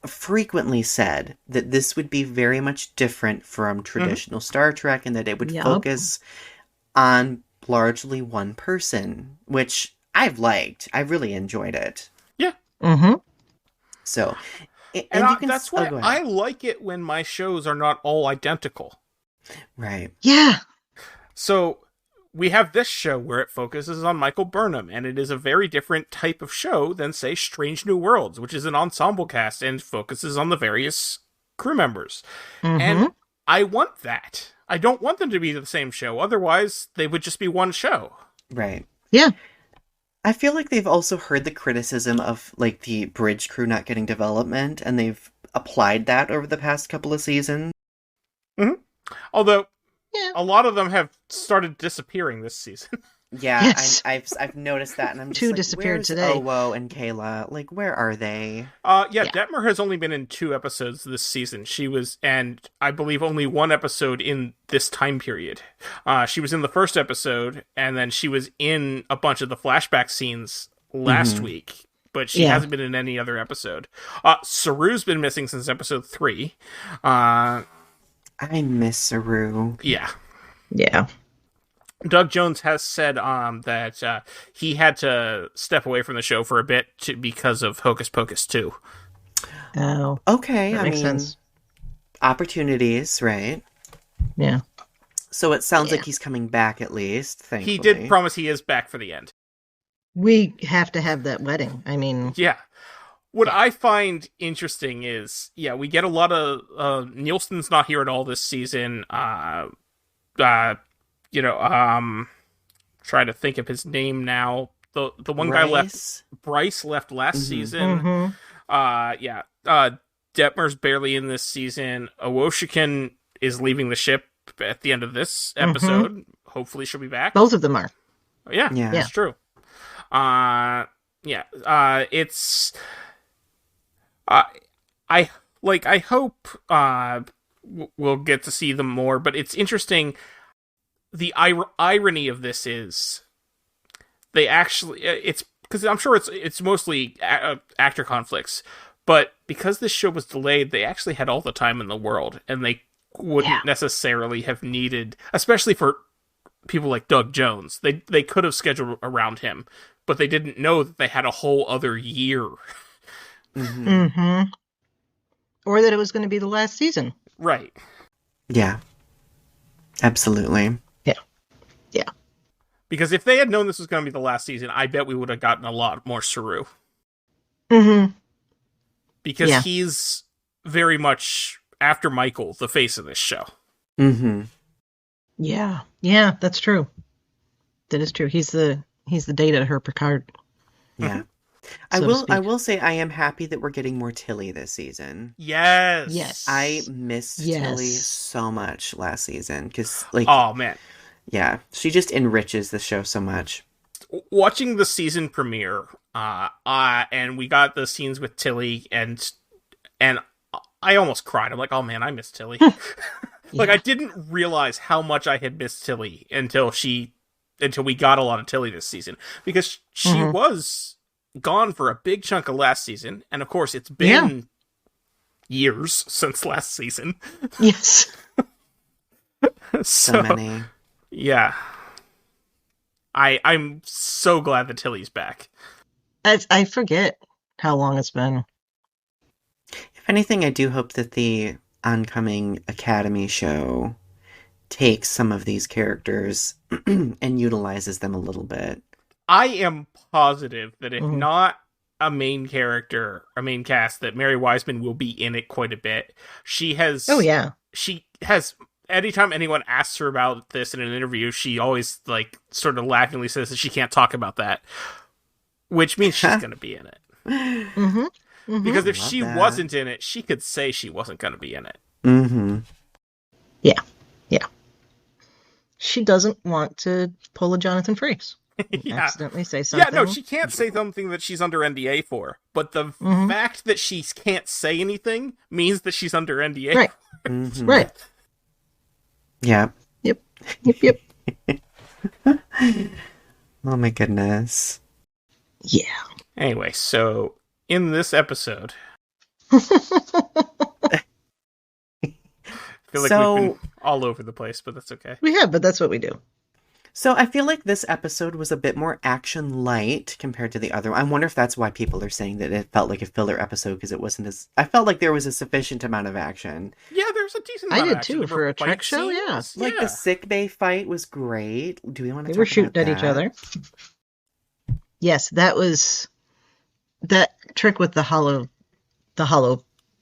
frequently said that this would be very much different from traditional Star Trek, and that it would focus on largely one person, which I've liked. I really enjoyed it. Yeah. So, that's why I like it when my shows are not all identical. Right. Yeah. So we have this show where it focuses on Michael Burnham, and it is a very different type of show than, say, Strange New Worlds, which is an ensemble cast and focuses on the various crew members. And I want that. I don't want them to be the same show. Otherwise, they would just be one show. Right. Yeah. I feel like they've also heard the criticism of, like, the bridge crew not getting development, and they've applied that over the past couple of seasons. Although, a lot of them have started disappearing this season. Yeah, yes. I've noticed that, and I'm just Two like, disappeared where's today. Owo and Kayla? Like, where are they? Detmer has only been in 2 episodes this season. She was, and I believe only 1 episode in this time period. She was in the first episode, and then she was in a bunch of the flashback scenes last week, but she hasn't been in any other episode. Saru's been missing since episode 3. I miss Saru. Yeah. Yeah. Doug Jones has said that he had to step away from the show for a bit because of Hocus Pocus 2. Oh. Okay, That makes sense. Opportunities, right? Yeah. So it sounds like he's coming back at least, thankfully. He did promise he is back for the end. We have to have that wedding. I mean... Yeah. What I find interesting is, we get a lot of... Nielsen's not here at all this season. Try to think of his name now. The one Bryce? guy left. Bryce left last season. Detmer's barely in this season. Owoshikin is leaving the ship at the end of this episode. Hopefully she'll be back. Both of them are. Yeah, that's true. It's... I hope we'll get to see them more, but it's interesting. The irony of this is they actually, it's because I'm sure it's mostly actor conflicts, but because this show was delayed, they actually had all the time in the world, and they wouldn't necessarily have needed, especially for people like Doug Jones. They could have scheduled around him, but they didn't know that they had a whole other year. Or that it was going to be the last season. Right. Yeah. Absolutely. Yeah. Because if they had known this was going to be the last season, I bet we would have gotten a lot more Saru. Because he's very much, after Michael, the face of this show. Yeah, that's true. That is true. He's the Data to her Picard. Yeah. So I will say I am happy that we're getting more Tilly this season. Yes. I missed Tilly so much last season, because, like, oh man, Yeah, she just enriches the show so much. Watching the season premiere, and we got the scenes with Tilly, and I almost cried. I'm like, oh man, I miss Tilly. Like, I didn't realize how much I had missed Tilly until we got a lot of Tilly this season, because she was gone for a big chunk of last season, and of course it's been years since last season. Yes. So many. Yeah. I'm so glad that Tilly's back. I forget how long it's been. If anything, I do hope that the oncoming Academy show takes some of these characters and utilizes them a little bit. I am positive that if not a main character, a main cast, that Mary Wiseman will be in it quite a bit. She has... Oh, yeah. She has... Anytime anyone asks her about this in an interview, she always, like, sort of laughingly says that she can't talk about that. Which means she's going to be in it. Because if she wasn't in it, she could say she wasn't going to be in it. Yeah. Yeah. She doesn't want to pull a Jonathan Frakes. Accidentally say something. Yeah, no, she can't say something that she's under NDA for. But the fact that she can't say anything means that she's under NDA. Right. Right. Yeah. Yep. Oh my goodness. Yeah. Anyway, so in this episode, I feel like we've been all over the place, but that's okay. We have, but that's what we do. So I feel like this episode was a bit more action light compared to the other one. I wonder if that's why people are saying that it felt like a filler episode, because it wasn't as... I felt like there was a sufficient amount of action. Yeah, there's a decent amount of action. I did too, for a Trek show, yeah. Like the sickbay fight was great. Do we want to talk about that? They were shooting at each other. Yes, that was... That trick with the hollow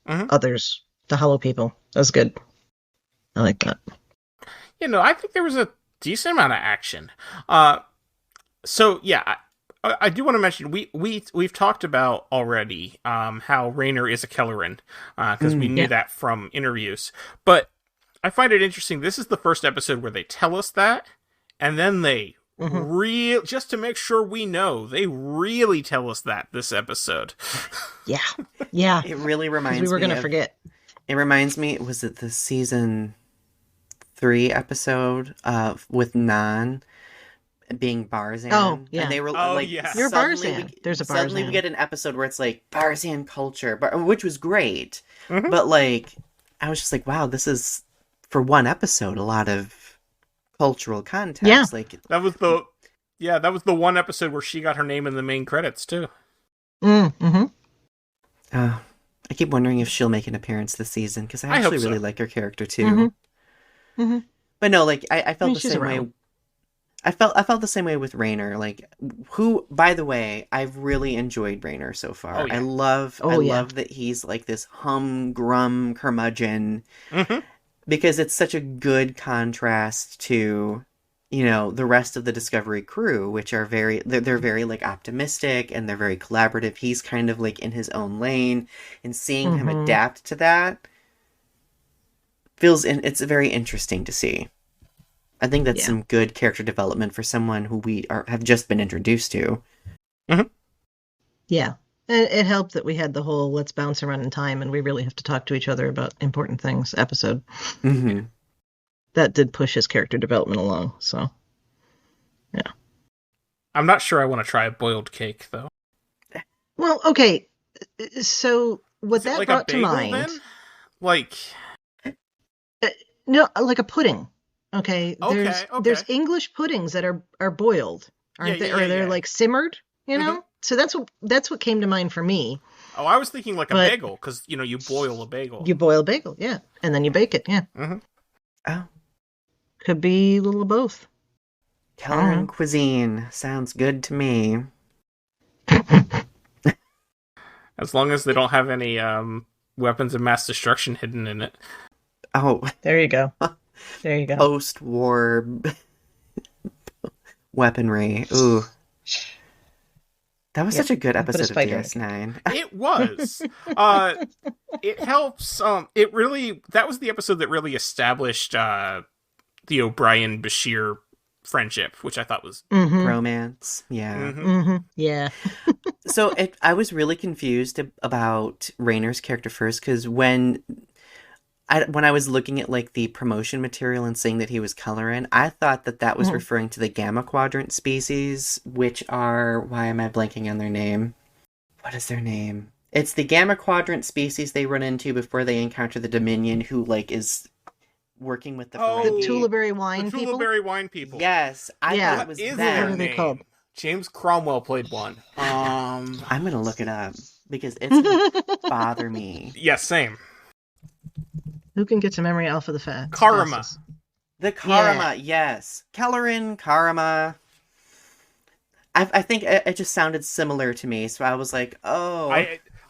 others, the hollow people. That was good. I like that. You know, I think there was a decent amount of action. So yeah, I do want to mention we've talked about already how Rayner is a Kelleran, because we knew that from interviews. But I find it interesting. This is the first episode where they tell us that, and then they just to make sure we know, they really tell us that this episode. Yeah. It really reminds me. We were going to forget. It reminds me, was it the season 3 episode with Nan being Barzan? Oh, yeah. And they were You're Barzan. There's a Barzan. Suddenly we get an episode where it's like Barzan culture, which was great. But like, I was just like, wow, this is, for one episode, a lot of cultural context. Yeah. Like, that was the one episode where she got her name in the main credits too. I keep wondering if she'll make an appearance this season, because I actually really like her character too. But no, like I felt the same way. I felt the same way with Rayner. Like, who, by the way, I've really enjoyed Rayner so far. I love that he's like this humgrum curmudgeon, because it's such a good contrast to, you know, the rest of the Discovery crew, which are they're very like optimistic and they're very collaborative. He's kind of like in his own lane, and seeing him adapt to that it's very interesting to see. I think that's some good character development for someone who we have just been introduced to. Yeah. It helped that we had the whole let's bounce around in time and we really have to talk to each other about important things episode. That did push his character development along, so yeah. I'm not sure I want to try a boiled cake, though. Well, okay. So what that like brought to mind... Then? Like... no, like a pudding. Okay. There's English puddings that are boiled, aren't they? Or they're like simmered, you know? So that's what came to mind for me. Oh, I was thinking like a bagel, because, you know, you boil a bagel. You boil a bagel, yeah. And then you bake it, yeah. Oh. Could be a little of both. Kelleran cuisine. Sounds good to me. As long as they don't have any weapons of mass destruction hidden in it. Oh. There you go. There you go. Post-war weaponry. Ooh. That was such a good episode of DS9. It was. It helps. That was the episode that really established the O'Brien Bashir friendship, which I thought was romance. Yeah. Yeah. So I was really confused about Raynor's character first, because when I was looking at like the promotion material and seeing that he was coloring, I thought that was referring to the Gamma Quadrant species, which are, why am I blanking on their name? What is their name? It's the Gamma Quadrant species they run into before they encounter the Dominion, who like is working with the The Tullaberry wine people? Tullaberry wine people. Yes, I thought it was What is them. their What are they name? called? James Cromwell played one. I'm gonna look it up because it's gonna bother me. Yeah, same. Who can get to memory alpha the fat? Karma. The Karma, yes. Kellerin, Karma. I think it just sounded similar to me, so I was like, oh.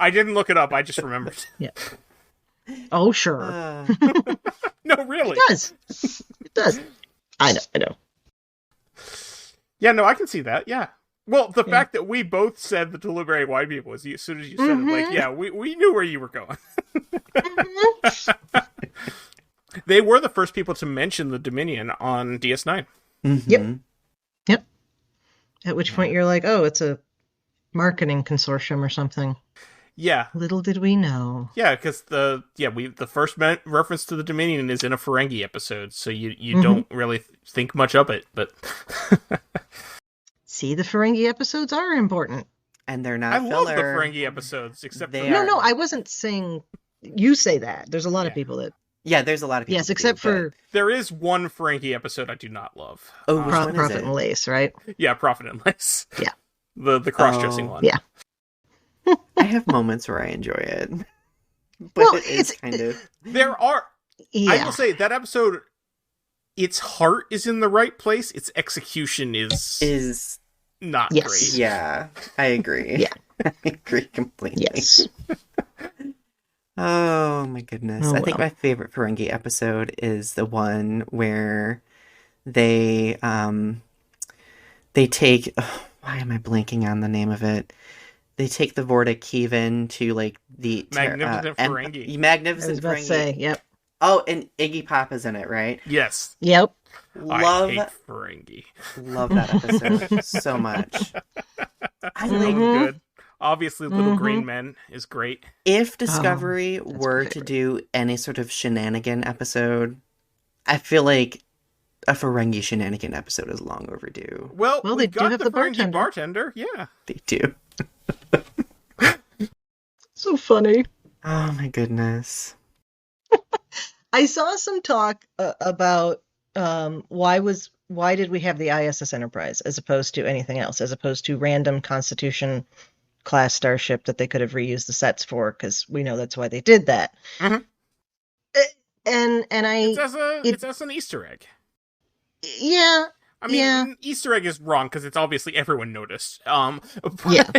I didn't look it up, I just remembered. Yeah. Oh, sure. No, really. It does. It does. I know. Yeah, no, I can see that, yeah. Well, the fact that we both said the Tullaberry Wine people was, as soon as you said it, like, yeah, we knew where you were going. They were the first people to mention the Dominion on DS9. Yep. At which point you're like, oh, it's a marketing consortium or something. Yeah. Little did we know. Yeah, because the first reference to the Dominion is in a Ferengi episode, so you don't really think much of it, but... See, the Ferengi episodes are important. And they're not I filler. love the Ferengi episodes, except for... No, I wasn't saying... You say that. There's a lot of people that... Yeah, there's a lot of people. Yes, except for... There is one Ferengi episode I do not love. Oh, which one is Prophet it? and Lace, right? Yeah, Prophet and Lace. Yeah. The cross-dressing one. Yeah. I have moments where I enjoy it. But Well, it is kind of... There are... Yeah. I will say, that episode, its heart is in the right place, its execution is not great. Yeah, I agree. Yeah. I agree completely. Yes. Oh my goodness. Oh, I think well. my favorite Ferengi episode is the one where they take why am I blanking on the name of it? They take the Vorta Kievan to like the Magnificent Ferengi. I Magnificent was about to Ferengi. say, yep. Oh, and Iggy Pop is in it, right? Yes. Yep. Love I hate Ferengi. love that episode so much. I So like good. Obviously, Little Green Men is great. if Discovery that's were my to favorite. do any sort of shenanigan episode, I feel like a Ferengi shenanigan episode is long overdue. Well, Well, we they do got have the the Ferengi bartender. bartender. Yeah. They do. So funny. Oh my goodness. I saw some talk about why did we have the ISS Enterprise as opposed to anything else, as opposed to random Constitution class starship that they could have reused the sets for, because we know that's why they did that. Mhm. And It's as an Easter egg. yeah. I mean, Yeah. an Easter egg is wrong because it's obviously everyone noticed. But Yeah.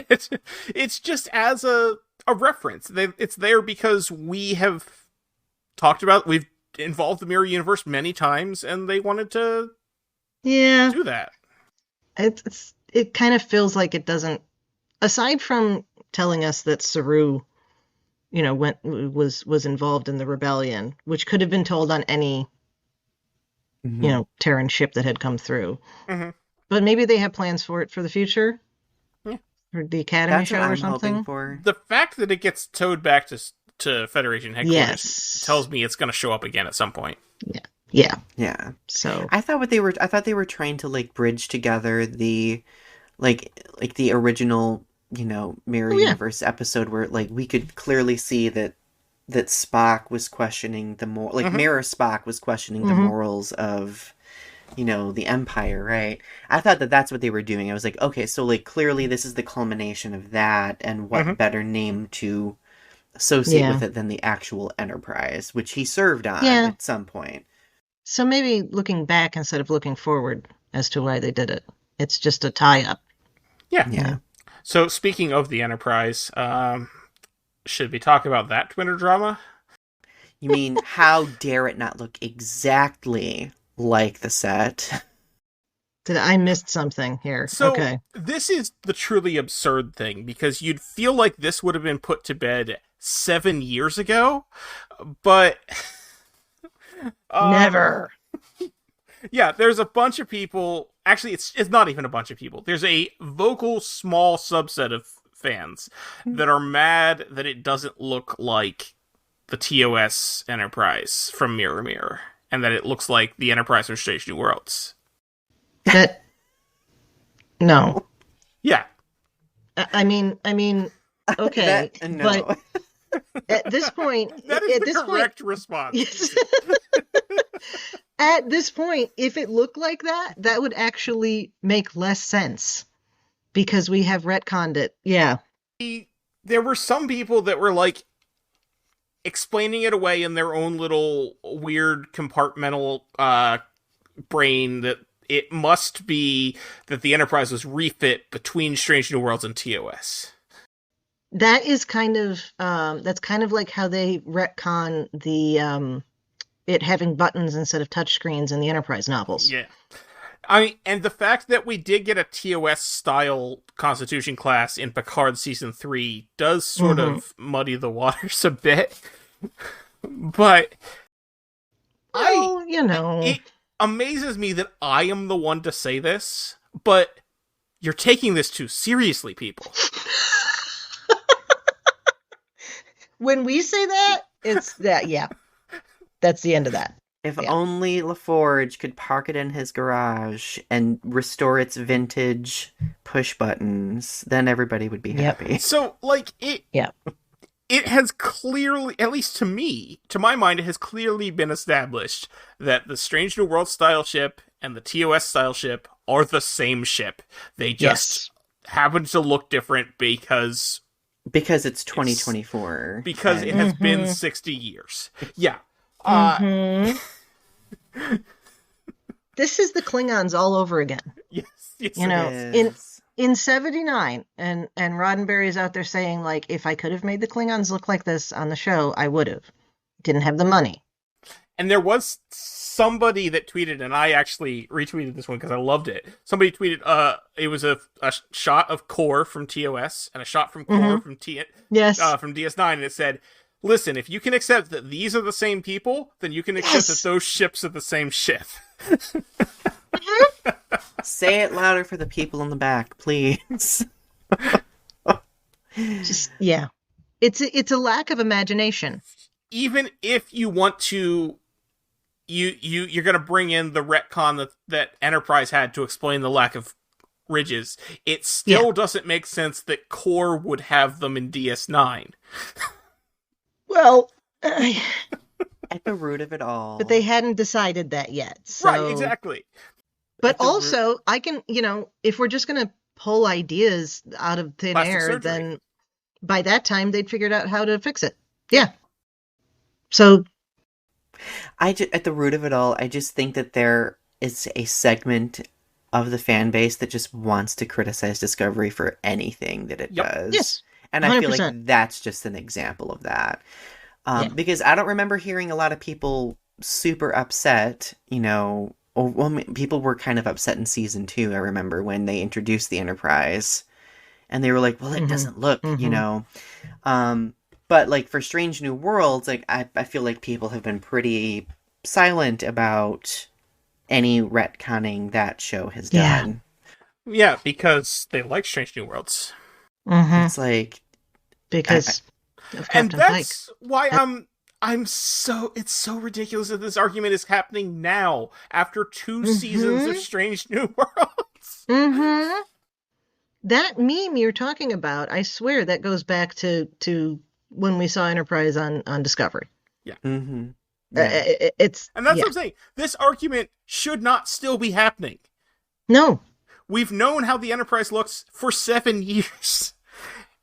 it's just as a reference. It's there because we have talked about, we've involved the Mirror Universe many times, and they wanted to Yeah. do that. It kind of feels like it doesn't, aside from telling us that Saru, was involved in the rebellion, which could have been told on any, Terran ship that had come through. Mhm. But maybe they have plans for it for the future. Yeah. Or the Academy That's show what or I'm something. hoping for. The fact that it gets towed back to Federation headquarters Yes. tells me it's going to show up again at some point. Yeah. Yeah. So I thought they were trying to like bridge together the like the original, Mirror Universe episode where like we could clearly see that Spock was questioning Mirror Spock was questioning the morals of the Empire, right? I thought that's what they were doing. I was like, okay, so like clearly this is the culmination of that, and what better name to associate with it than the actual Enterprise, which he served on at some point. So maybe looking back instead of looking forward as to why they did it. It's just a tie-up. Yeah. So speaking of the Enterprise, should we talk about that Twitter drama? You mean, how dare it not look exactly like the set? I missed something here. So Okay. this is the truly absurd thing, because you'd feel like this would have been put to bed 7 years ago, but... Never. Yeah, there's a bunch of people. Actually, it's not even a bunch of people. There's a vocal small subset of fans that are mad that it doesn't look like the TOS Enterprise from Mirror Mirror, and that it looks like the Enterprise from Strange New Worlds. No. Yeah. I mean, okay, no. but at this point, That is the correct response. Yes. At this point, if it looked like that, that would actually make less sense because we have retconned it. Yeah. There were some people that were like explaining it away in their own little weird compartmental brain that it must be that the Enterprise was refit between Strange New Worlds and TOS. That is kind of that's kind of like how they retcon the it having buttons instead of touchscreens in the Enterprise novels. Yeah. And the fact that we did get a TOS-style Constitution class in Picard Season 3 does sort of muddy the waters a bit. But it amazes me that I am the one to say this, but you're taking this too seriously, people. When we say that, it's that, yeah. That's the end of that. If only LaForge could park it in his garage and restore its vintage push buttons, then everybody would be happy. So, like, it has clearly, at least to me, to my mind, it has clearly been established that the Strange New World style ship and the TOS style ship are the same ship. They just happen to look different because it's 2024. Because it has been 60 years. Yeah. This is the Klingons all over again. Yes, you know, in 79, and Roddenberry's out there saying, like, if I could have made the Klingons look like this on the show, I would have. Didn't have the money. And there was somebody that tweeted, and I actually retweeted this one because I loved it. Somebody tweeted, it was a shot of Core from TOS and a shot from Core from from DS9, and it said, listen, if you can accept that these are the same people, then you can accept that those ships are the same ship. Say it louder for the people in the back, please. It's a lack of imagination. Even if you want to, you're going to bring in the retcon that Enterprise had to explain the lack of ridges, it still doesn't make sense that Core would have them in DS9. Well, at the root of it all. But they hadn't decided that yet. So. Right, exactly. But also, I can, if we're just going to pull ideas out of thin air, then by that time they'd figured out how to fix it. Yeah. So. At the root of it all, I just think that there is a segment of the fan base that just wants to criticize Discovery for anything that it does. Yes. And I feel like that's just an example of that. Because I don't remember hearing a lot of people super upset, people were kind of upset in season 2, I remember, when they introduced the Enterprise. And they were like, well, it doesn't look, But, like, for Strange New Worlds, like, I feel like people have been pretty silent about any retconning that show has done. Yeah, because they like Strange New Worlds. It's like... Because... and that's why it's so ridiculous that this argument is happening now, after 2 seasons of Strange New Worlds. That meme you're talking about, I swear that goes back to when we saw Enterprise on Discovery. Yeah. Yeah. And that's what I'm saying. This argument should not still be happening. No. We've known how the Enterprise looks for 7 years.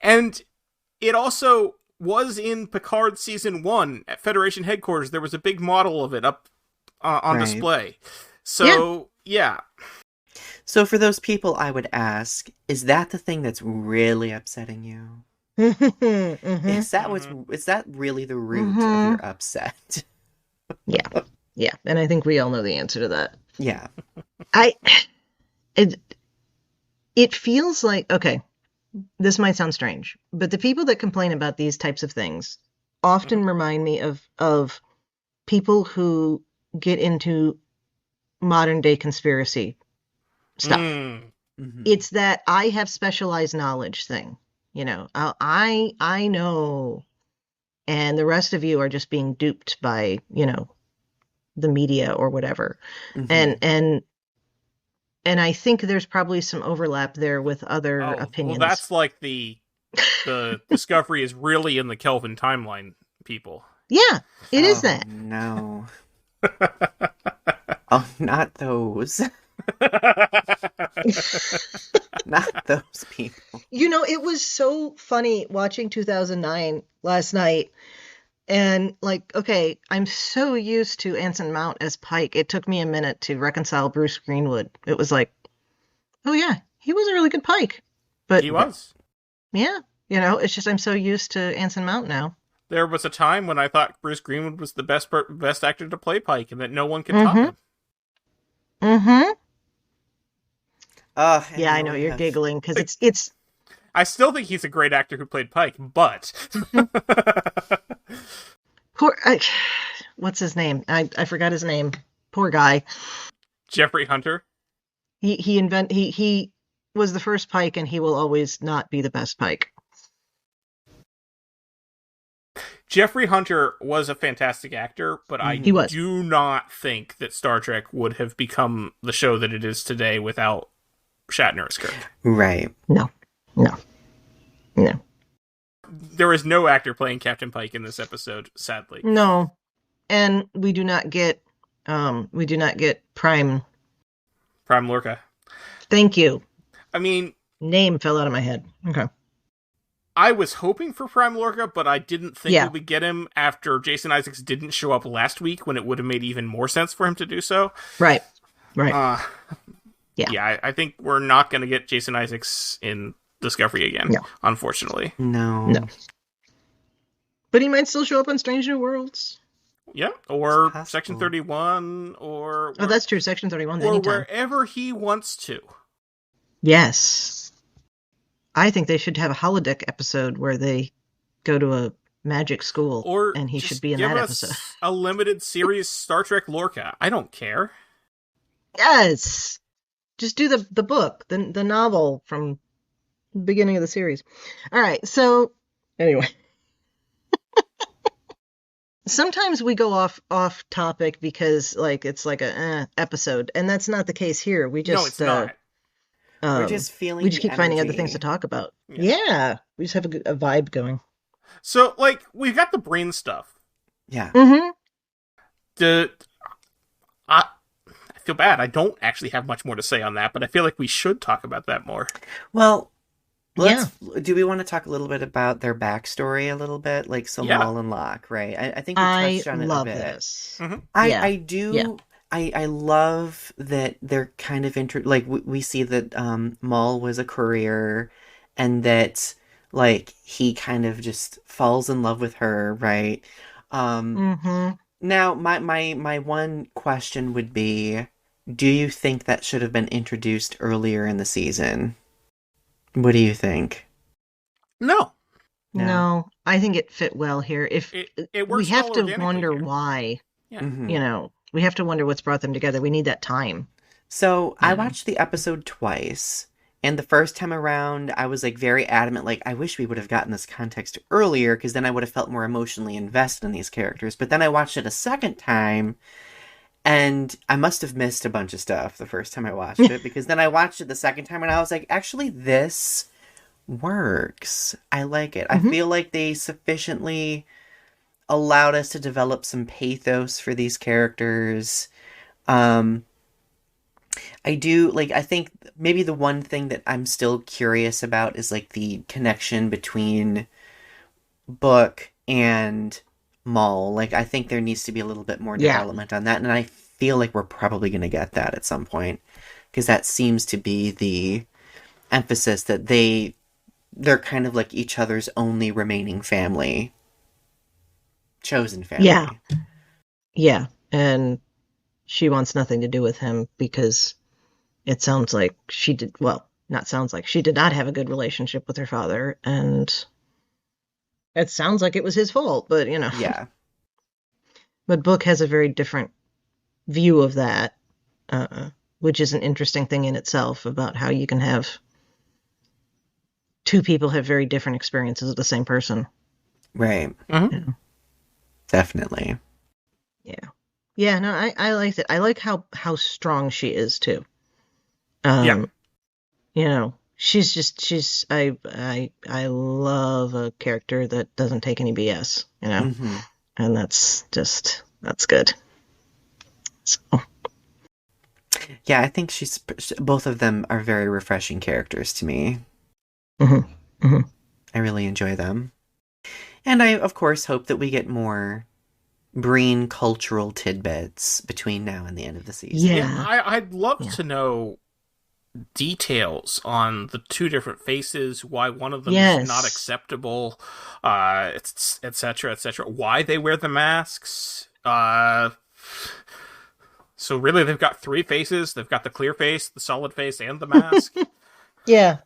And it also was in Picard Season 1 at Federation headquarters. There was a big model of it up on display. So, yeah. So for those people, I would ask, is that the thing that's really upsetting you? Is that really the root of your upset? Yeah. And I think we all know the answer to that. Yeah. It feels like, okay, this might sound strange, but the people that complain about these types of things often remind me of people who get into modern day conspiracy stuff. Mm-hmm. It's that I have specialized knowledge thing. I know, and the rest of you are just being duped by, the media or whatever. Mm-hmm. And I think there's probably some overlap there with other opinions. Well, that's like the Discovery is really in the Kelvin timeline, people. Yeah, it is that. No. Oh, not those. Not those people. It was so funny watching 2009 last night. And okay, I'm so used to Anson Mount as Pike. It took me a minute to reconcile Bruce Greenwood. It was like, oh yeah, he was a really good Pike. But he was. Yeah, it's just I'm so used to Anson Mount now. There was a time when I thought Bruce Greenwood was the best actor to play Pike, and that no one could top him. Mm-hmm. Yeah, I know you're giggling because it's. I still think he's a great actor who played Pike, but what's his name? I forgot his name. Poor guy. Jeffrey Hunter. He was the first Pike, and he will always not be the best Pike. Jeffrey Hunter was a fantastic actor, but I do not think that Star Trek would have become the show that it is today without Shatner as Kirk. Right. No. There is no actor playing Captain Pike in this episode, sadly. No. And we do not get Prime Lorca. Thank you. I mean, name fell out of my head. Okay. I was hoping for Prime Lorca, but I didn't think we would get him after Jason Isaacs didn't show up last week, when it would have made even more sense for him to do so. Right. Yeah, I think we're not going to get Jason Isaacs in Discovery again, unfortunately. No. But he might still show up on Strange New Worlds. Yeah, or Section 31, or... Oh, that's true, Section 31. Or wherever he wants to. Yes. I think they should have a holodeck episode where they go to a magic school, and he should be in that episode. A limited series Star Trek Lorca. I don't care. Yes! Just do the book, the novel from the beginning of the series. All right, so anyway. Sometimes we go off topic because it's like a episode, and that's not the case here. We just no, it's not. We're just feeling. We just keep finding other things to talk about. Yeah, we just have a vibe going. So, we've got the brain stuff. Yeah. Mm-hmm. I feel bad. I don't actually have much more to say on that, but I feel like we should talk about that more. Well, do we want to talk a little bit about their backstory a little bit? Mal and Locke, right? I think we touched on it a bit. This. Mm-hmm. I do. Yeah. I love that they're kind of we see that Mal was a courier, and that he kind of just falls in love with her, right? Now my one question would be, do you think that should have been introduced earlier in the season? What do you think? No, I think it fit well here. If it works, we have to wonder here. Why, yeah. We have to wonder what's brought them together. We need that time. So I watched the episode twice, and the first time around, I was very adamant, I wish we would have gotten this context earlier, because then I would have felt more emotionally invested in these characters. But then I watched it a second time, and I must have missed a bunch of stuff the first time I watched it, because then I watched it the second time, and I was like, actually, this works. I like it. Mm-hmm. I feel like they sufficiently allowed us to develop some pathos for these characters. I think maybe the one thing that I'm still curious about is the connection between Book and Mal. I think there needs to be a little bit more development on that, and I feel like we're probably going to get that at some point, because that seems to be the emphasis, that they're kind of each other's only remaining family. Chosen family. Yeah, and she wants nothing to do with him because it sounds like she did not have a good relationship with her father, and it sounds like it was his fault, but Yeah. But Book has a very different view of that, which is an interesting thing in itself about how you can have two people have very different experiences of the same person. Right. Mm-hmm. Definitely. Yeah. Yeah, no, I liked it. I like how strong she is too. Yeah. You know, I love a character that doesn't take any BS, you know. Mm-hmm. And that's good. So. Yeah, I think both of them are very refreshing characters to me. Mm-hmm. Mm-hmm. I really enjoy them. And I, of course, hope that we get more Breen cultural tidbits between now and the end of the season. Yeah. I'd love to know details on the two different faces, why one of them is not acceptable, etc., etc., why they wear the masks. So really, they've got three faces. They've got the clear face, the solid face, and the mask. Yeah.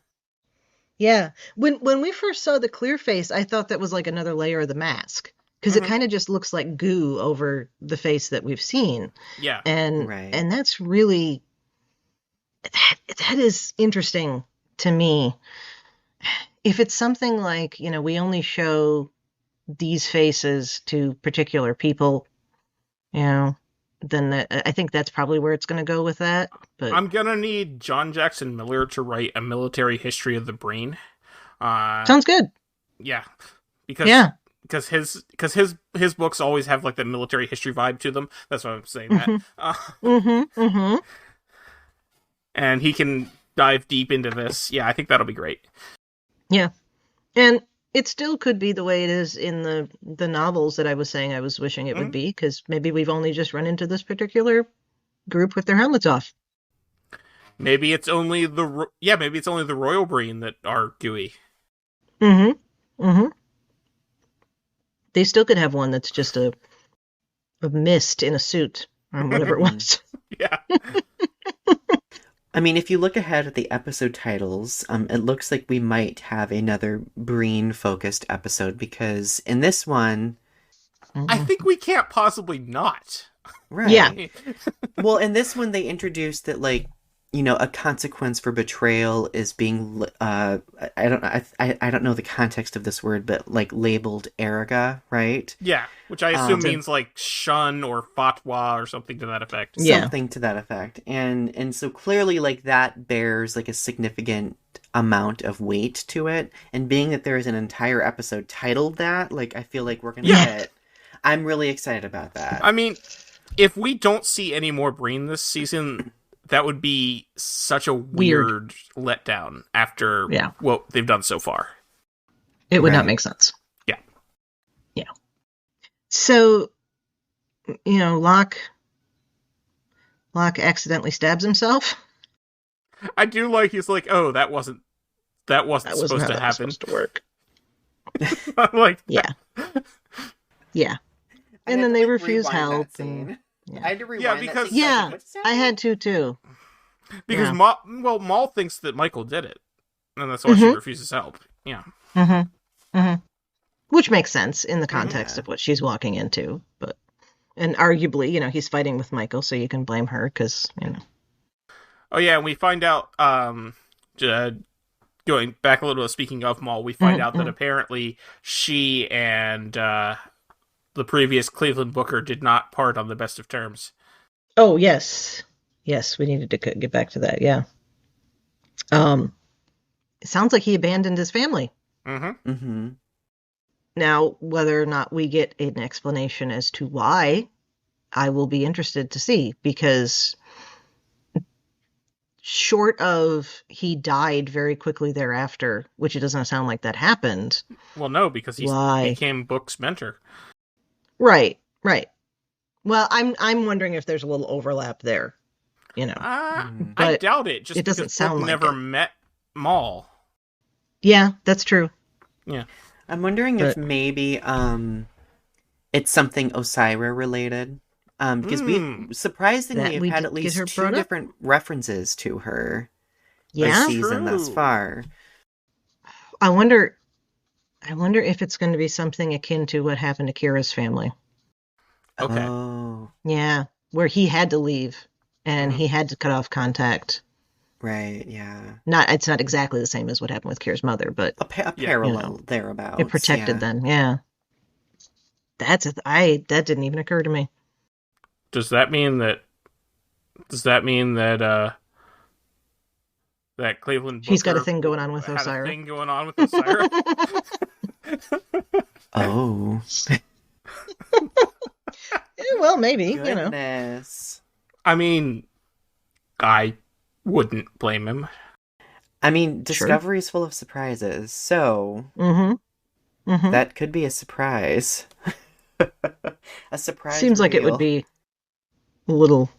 Yeah. When we first saw the clear face, I thought that was like another layer of the mask. Because it kind of just looks like goo over the face that we've seen. Yeah. And that's really... That is interesting to me. If it's something like, you know, we only show these faces to particular people, you know, then I think that's probably where it's going to go with that. But I'm going to need John Jackson Miller to write a military history of the Breen. Sounds good. Yeah. Because his books always have like the military history vibe to them. That's why I'm saying that. And he can dive deep into this. Yeah, I think that'll be great. Yeah. And it still could be the way it is in the novels that I was saying I was wishing it would be, because maybe we've only just run into this particular group with their helmets off. Maybe it's only the Royal Breen that are gooey. They still could have one that's just a mist in a suit or whatever it was. Yeah. I mean, if you look ahead at the episode titles, it looks like we might have another Breen-focused episode, because in this one... I think we can't possibly not. Right. Yeah. Well, in this one, they introduced that, like, you know, a consequence for betrayal is being, I don't know the context of this word, but, like, labeled erga, right? Yeah, which I assume means, like, shun or fatwa or something to that effect. Yeah. Something to that effect. And so clearly, like, that bears, like, a significant amount of weight to it. And being that there is an entire episode titled that, like, I feel like we're going to get... I'm really excited about that. I mean, if we don't see any more Breen this season... That would be such a weird letdown after what they've done so far. It would not make sense. Yeah. Yeah. So, you know, Locke accidentally stabs himself. I do like, he's like, oh, that wasn't supposed to happen. Supposed to work. Like, yeah. Yeah. And then they refuse help. I had to rewind because I had to too. Because Maul thinks that Michael did it, and that's why she refuses help. Yeah. Which makes sense in the context of what she's walking into, and arguably, you know, he's fighting with Michael, so you can blame her because, you know. Oh yeah, and we find out. Going back a little bit, speaking of Maul, we find out that apparently she and the previous Cleveland Booker did not part on the best of terms. Oh, yes. Yes, we needed to get back to that, yeah. It sounds like he abandoned his family. Now, whether or not we get an explanation as to why, I will be interested to see, because short of he died very quickly thereafter, which it doesn't sound like that happened. Well, no, because he became Book's mentor. Right. Well, I'm wondering if there's a little overlap there, you know. I doubt it. Just it doesn't because sound Book like never met Maul. Yeah, that's true. Yeah, I'm wondering if maybe it's something Osira related, because we've surprisingly have had at least 2 different references to her this season thus far. I wonder if it's going to be something akin to what happened to Kira's family. Okay. Oh. Yeah, where he had to leave and he had to cut off contact. Right, yeah. It's not exactly the same as what happened with Kira's mother, but A parallel thereabouts. it protected them. Yeah, that didn't even occur to me. Does that mean that that Cleveland Booker He's got a thing going on with had Osira. a thing going on with Osira? Oh. Well, maybe, Goodness. I mean, I wouldn't blame him. I mean, Discovery's full of surprises, so that could be a surprise. A surprise Seems like it would be a little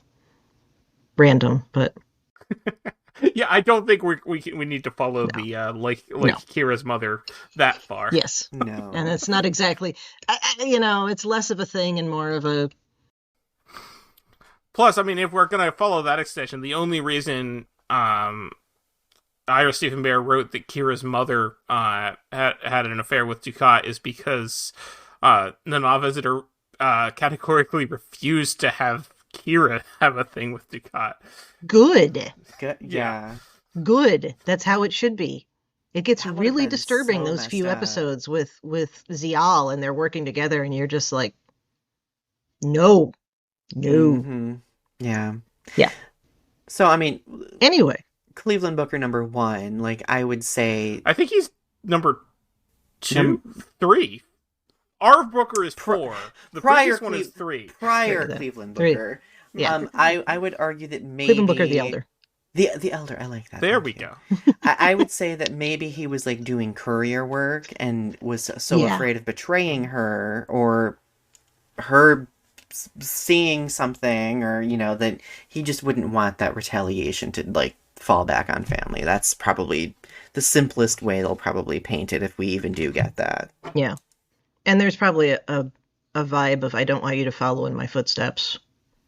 random, but yeah, I don't think we need to follow the like Kira's mother that far. Yes, no, and it's not exactly, it's less of a thing and more of a. Plus, I mean, if we're gonna follow that extension, the only reason Ira Stephen Bear wrote that Kira's mother had an affair with Dukat is because the Nana Visitor categorically refused to have Kira have a thing with Dukat. Good. Yeah. Good. That's how it should be. It gets That would've really been disturbing, so those few messed up. episodes with Zial, and they're working together, and you're just like, no. Mm-hmm. Yeah. Yeah. So, I mean, Anyway, Cleveland Booker number 1, like, I would say... I think he's number 2, 3. Our Booker is 4. The previous one is 3. Prior Yeah, Cleveland 3. Booker. Yeah. I would argue that maybe... Cleveland Booker the Elder. The Elder, I like that. There Thank we you. go. I would say that maybe he was, like, doing courier work and was so afraid of betraying her or her seeing something or, that he just wouldn't want that retaliation to, like, fall back on family. That's probably the simplest way they'll probably paint it if we even do get that. Yeah. And there's probably a vibe of, I don't want you to follow in my footsteps.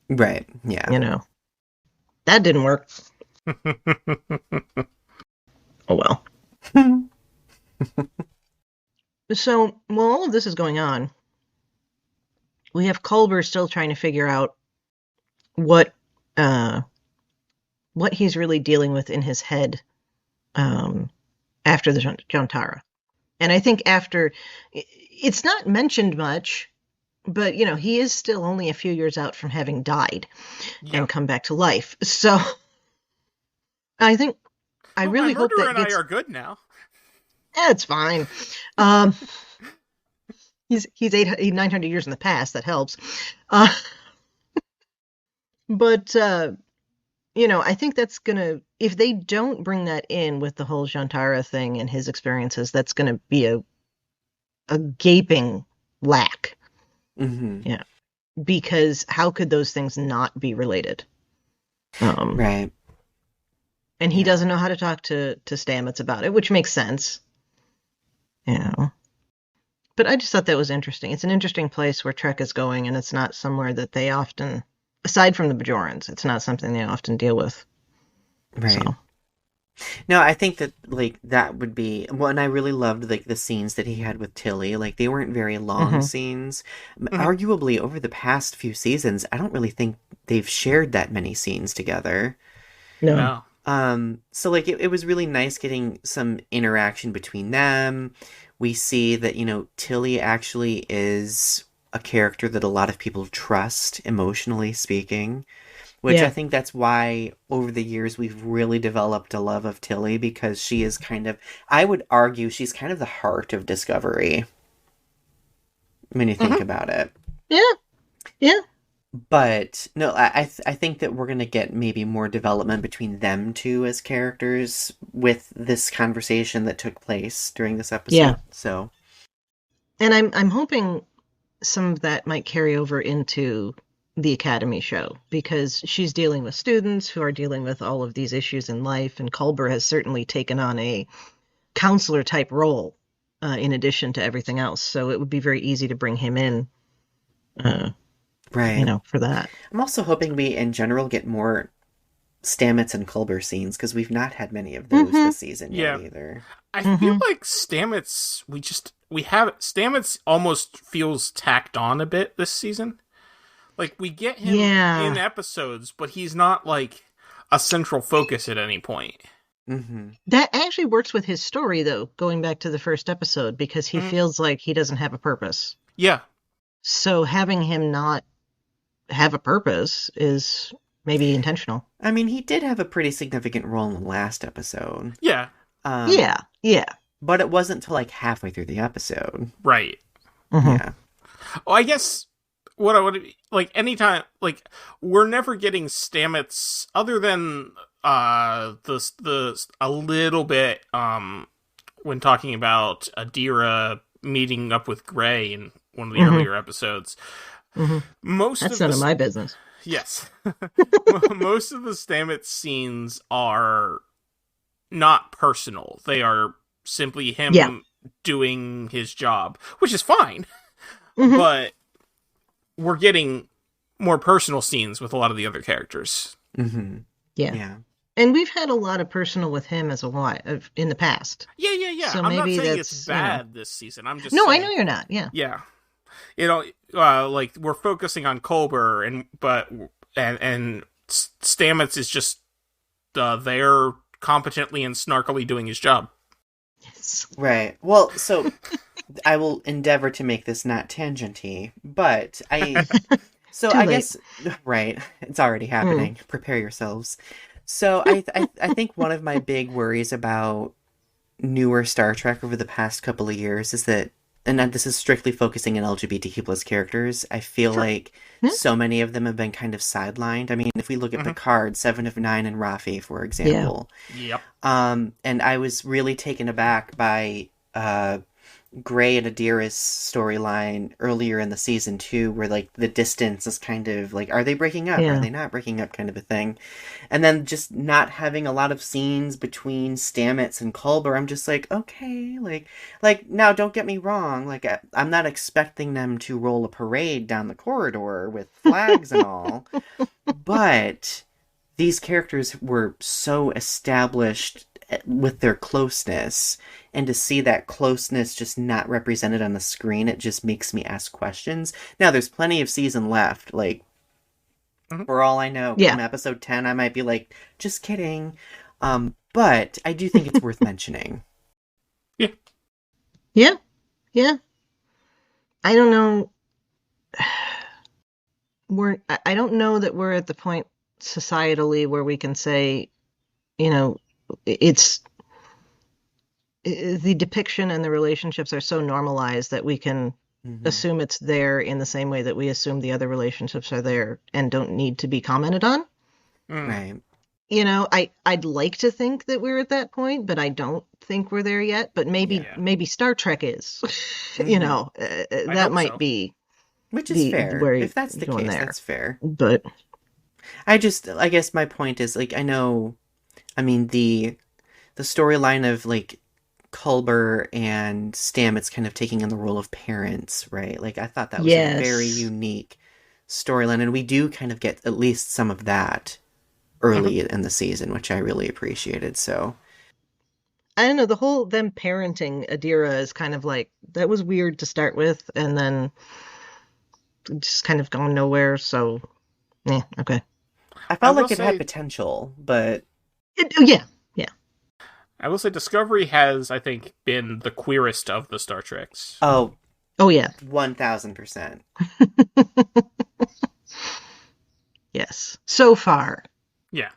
Right, yeah. That didn't work. Oh, well. So, while all of this is going on, we have Culber still trying to figure out what he's really dealing with in his head after the Jontara. And I think it's not mentioned much, but, he is still only a few years out from having died and come back to life. So I think, I really hope that Murderer and I are good now. It's fine. He's 900 years in the past. That helps. But, I think that's going to, if they don't bring that in with the whole Jontara thing and his experiences, that's going to be a gaping lack. Mm-hmm. Yeah. Because how could those things not be related? Right. And he doesn't know how to talk to Stamets about it, which makes sense. But I just thought that was interesting. It's an interesting place where Trek is going, and it's not somewhere that they often, aside from the Bajorans, it's not something they often deal with. Right. So. No, I think that, like, that would be... Well, and I really loved, like, the scenes that he had with Tilly. Like, they weren't very long scenes. Arguably, over the past few seasons, I don't really think they've shared that many scenes together. No. So, like, it was really nice getting some interaction between them. We see that, Tilly actually is a character that a lot of people trust, emotionally speaking. Which I think that's why, over the years, we've really developed a love of Tilly, because she is kind of... I would argue she's kind of the heart of Discovery. When you think about it. Yeah. But, no, I think that we're going to get maybe more development between them two as characters with this conversation that took place during this episode. Yeah. So. And I'm hoping some of that might carry over into the Academy show, because she's dealing with students who are dealing with all of these issues in life, and Culber has certainly taken on a counselor type role in addition to everything else. So it would be very easy to bring him in. Right. For that. I'm also hoping we, in general, get more Stamets and Culber scenes, because we've not had many of those this season yet either. I feel like Stamets, Stamets almost feels tacked on a bit this season. Like, we get him in episodes, but he's not, like, a central focus at any point. Mm-hmm. That actually works with his story, though, going back to the first episode, because he feels like he doesn't have a purpose. Yeah. So having him not have a purpose is maybe intentional. I mean, he did have a pretty significant role in the last episode. Yeah. Yeah. But it wasn't until like halfway through the episode. Right. Mm-hmm. Yeah. Oh, I guess what I would like anytime, like, we're never getting Stamets other than the a little bit when talking about Adira meeting up with Gray in one of the earlier episodes. Mm-hmm. That's none of my business. Yes. Most of the Stamets scenes are not personal. They are simply him doing his job, which is fine. Mm-hmm. But we're getting more personal scenes with a lot of the other characters. Mm-hmm. Yeah. And we've had a lot of personal with him as a wife in the past. Yeah. So I'm not maybe saying that's, it's bad this season. I'm just No, saying, I know you're not. Yeah. Yeah. Like, we're focusing on Culber, but Stamets is just there competently and snarkily doing his job. Yes. Right. Well, so I will endeavor to make this not tangenty, but I guess, right, it's already happening. Prepare yourselves. So I think one of my big worries about newer Star Trek over the past couple of years is that, and this is strictly focusing on LGBTQ plus characters, I feel like so many of them have been kind of sidelined. I mean, if we look at Picard, 7 of 9 and Raffi, for example. Yep. And I was really taken aback by Gray and Adira's storyline earlier in the season 2, where like the distance is kind of like, are they breaking up? Are they not breaking up, kind of a thing. And then just not having a lot of scenes between Stamets and Culber. I'm just like, okay, like now don't get me wrong, like I'm not expecting them to roll a parade down the corridor with flags and all, but these characters were so established with their closeness, and to see that closeness just not represented on the screen, it just makes me ask questions. Now, there's plenty of season left. Like, for all I know, in episode 10, I might be like, just kidding. But I do think it's worth mentioning. Yeah. I don't know. I don't know that we're at the point societally where we can say, it's the depiction and the relationships are so normalized that we can assume it's there in the same way that we assume the other relationships are there and don't need to be commented on. Right. I'd like to think that we're at that point, but I don't think we're there yet. But maybe Star Trek is. That might be. Which is fair. If that's the case, that's fair. But I guess my point is, like, the storyline of, like, Culber and Stamets kind of taking on the role of parents, right? Like, I thought that was a very unique storyline, and we do kind of get at least some of that early in the season, which I really appreciated, so. I don't know, the whole them parenting Adira is kind of like, that was weird to start with, and then just kind of gone nowhere, so, okay. I felt like it had potential, but... Yeah. I will say Discovery has, I think, been the queerest of the Star Treks. Oh yeah. 1000%. Yes. So far. Yeah.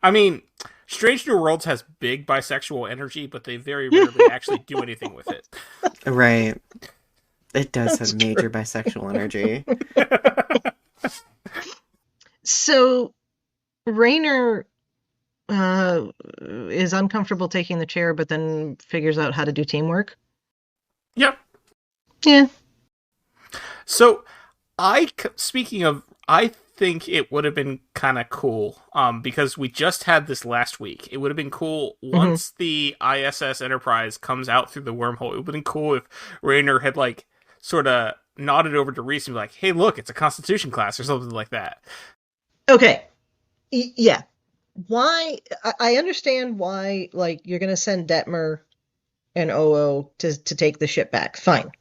I mean, Strange New Worlds has big bisexual energy, but they very rarely actually do anything with it. Right. It does have major bisexual energy. So, Raynor is uncomfortable taking the chair, but then figures out how to do teamwork. Yep. Yeah. So, I think it would have been kind of cool, because we just had this last week. It would have been cool once the ISS Enterprise comes out through the wormhole. It would have been cool if Raynor had, like, sort of nodded over to Reese and be like, hey, look, it's a Constitution class or something like that. Okay. Yeah. Why? I understand why, like, you're going to send Detmer and Oo to take the ship back. Fine.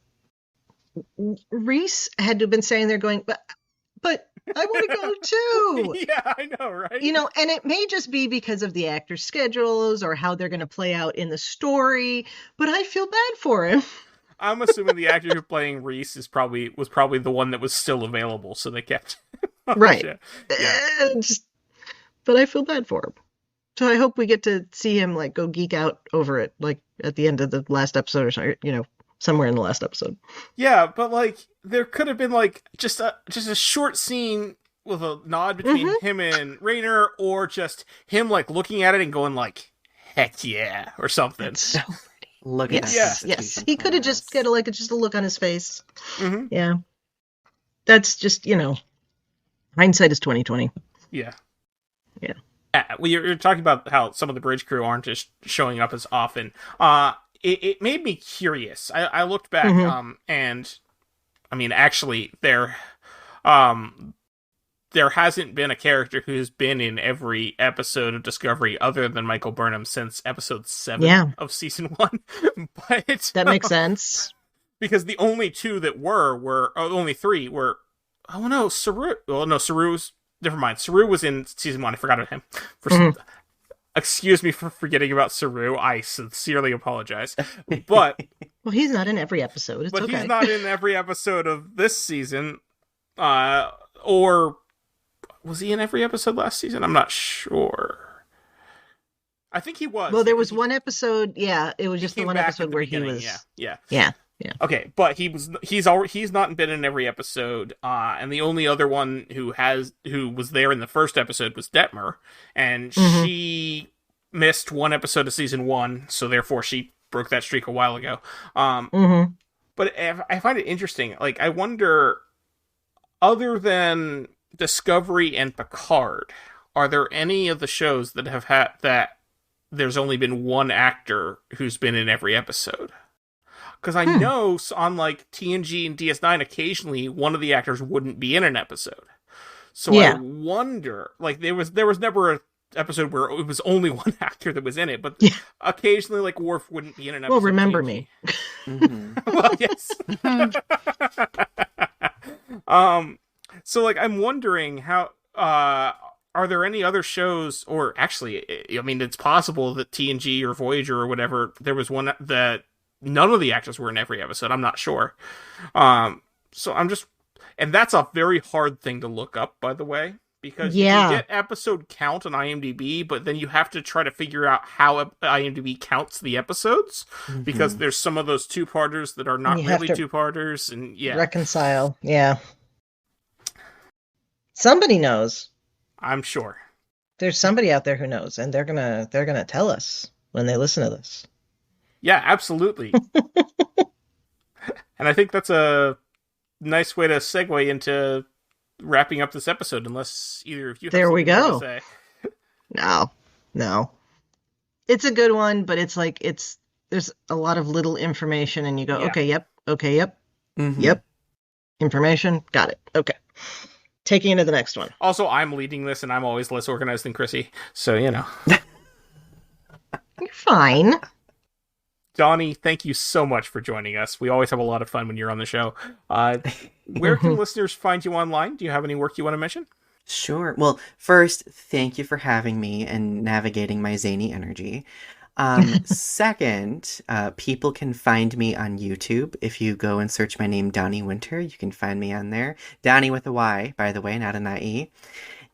Reese had to have been saying there going, but I want to go too. Yeah, I know, right? And it may just be because of the actors' schedules or how they're going to play out in the story, but I feel bad for him. I'm assuming the actor who's playing Reese was probably the one that was still available, so they kept right. Yeah. But I feel bad for him. So I hope we get to see him like go geek out over it, like at the end of the last episode or something, somewhere in the last episode. Yeah, but like there could have been like just a short scene with a nod between him and Raynor, or just him like looking at it and going like, "Heck yeah," or something. That's so pretty. Look at Yes. He could have just get just a look on his face. Mm-hmm. Yeah. That's just hindsight is 20/20. Yeah. Yeah. You're talking about how some of the bridge crew aren't just showing up as often. It made me curious. I looked back, and I mean, actually, there hasn't been a character who's been in every episode of Discovery other than Michael Burnham since episode 7 of season 1. But that makes sense, because the only two that only three were. Oh no, Saru. Well, no, Saru's. Never mind. Saru was in season 1. I forgot about him. Excuse me for forgetting about Saru. I sincerely apologize. But well, he's not in every episode. It's okay. He's not in every episode of this season. Or was he in every episode last season? I'm not sure. I think he was. Well, there was one episode. Yeah, it was just the one episode where he was. Yeah. Okay, but he's not been in every episode, and the only other one who was there in the first episode was Detmer, and she missed one episode of season 1, so therefore she broke that streak a while ago. But I find it interesting. Like, I wonder, other than Discovery and Picard, are there any of the shows that have had that there's only been one actor who's been in every episode? Because I know on like TNG and DS9, occasionally one of the actors wouldn't be in an episode. So I wonder, like there was never an episode where it was only one actor that was in it, but occasionally like Worf wouldn't be in an episode. Well, remember me. Well, yes. So like I'm wondering how are there any other shows, or actually, I mean, it's possible that TNG or Voyager or whatever, there was one that none of the actors were in every episode. I'm not sure. So I'm just... And that's a very hard thing to look up, by the way. Because you get episode count on IMDb, but then you have to try to figure out how IMDb counts the episodes. Because there's some of those two-parters that are not really two-parters. And reconcile. Yeah. Somebody knows. I'm sure. There's somebody out there who knows, and they're gonna tell us when they listen to this. Yeah, absolutely. And I think that's a nice way to segue into wrapping up this episode, unless either of you have something to say. No. It's a good one, but it's like there's a lot of little information, and you go, okay, yep, yep. Information, got it. Okay. Taking it to the next one. Also, I'm leading this, and I'm always less organized than Chrissy, so You're fine. Donny, thank you so much for joining us. We always have a lot of fun when you're on the show. Where can listeners find you online? Do you have any work you want to mention? Sure. Well, first, thank you for having me and navigating my zany energy. Second, people can find me on YouTube. If you go and search my name, Donny Winter, you can find me on there. Donny with a Y, by the way, not an I-E.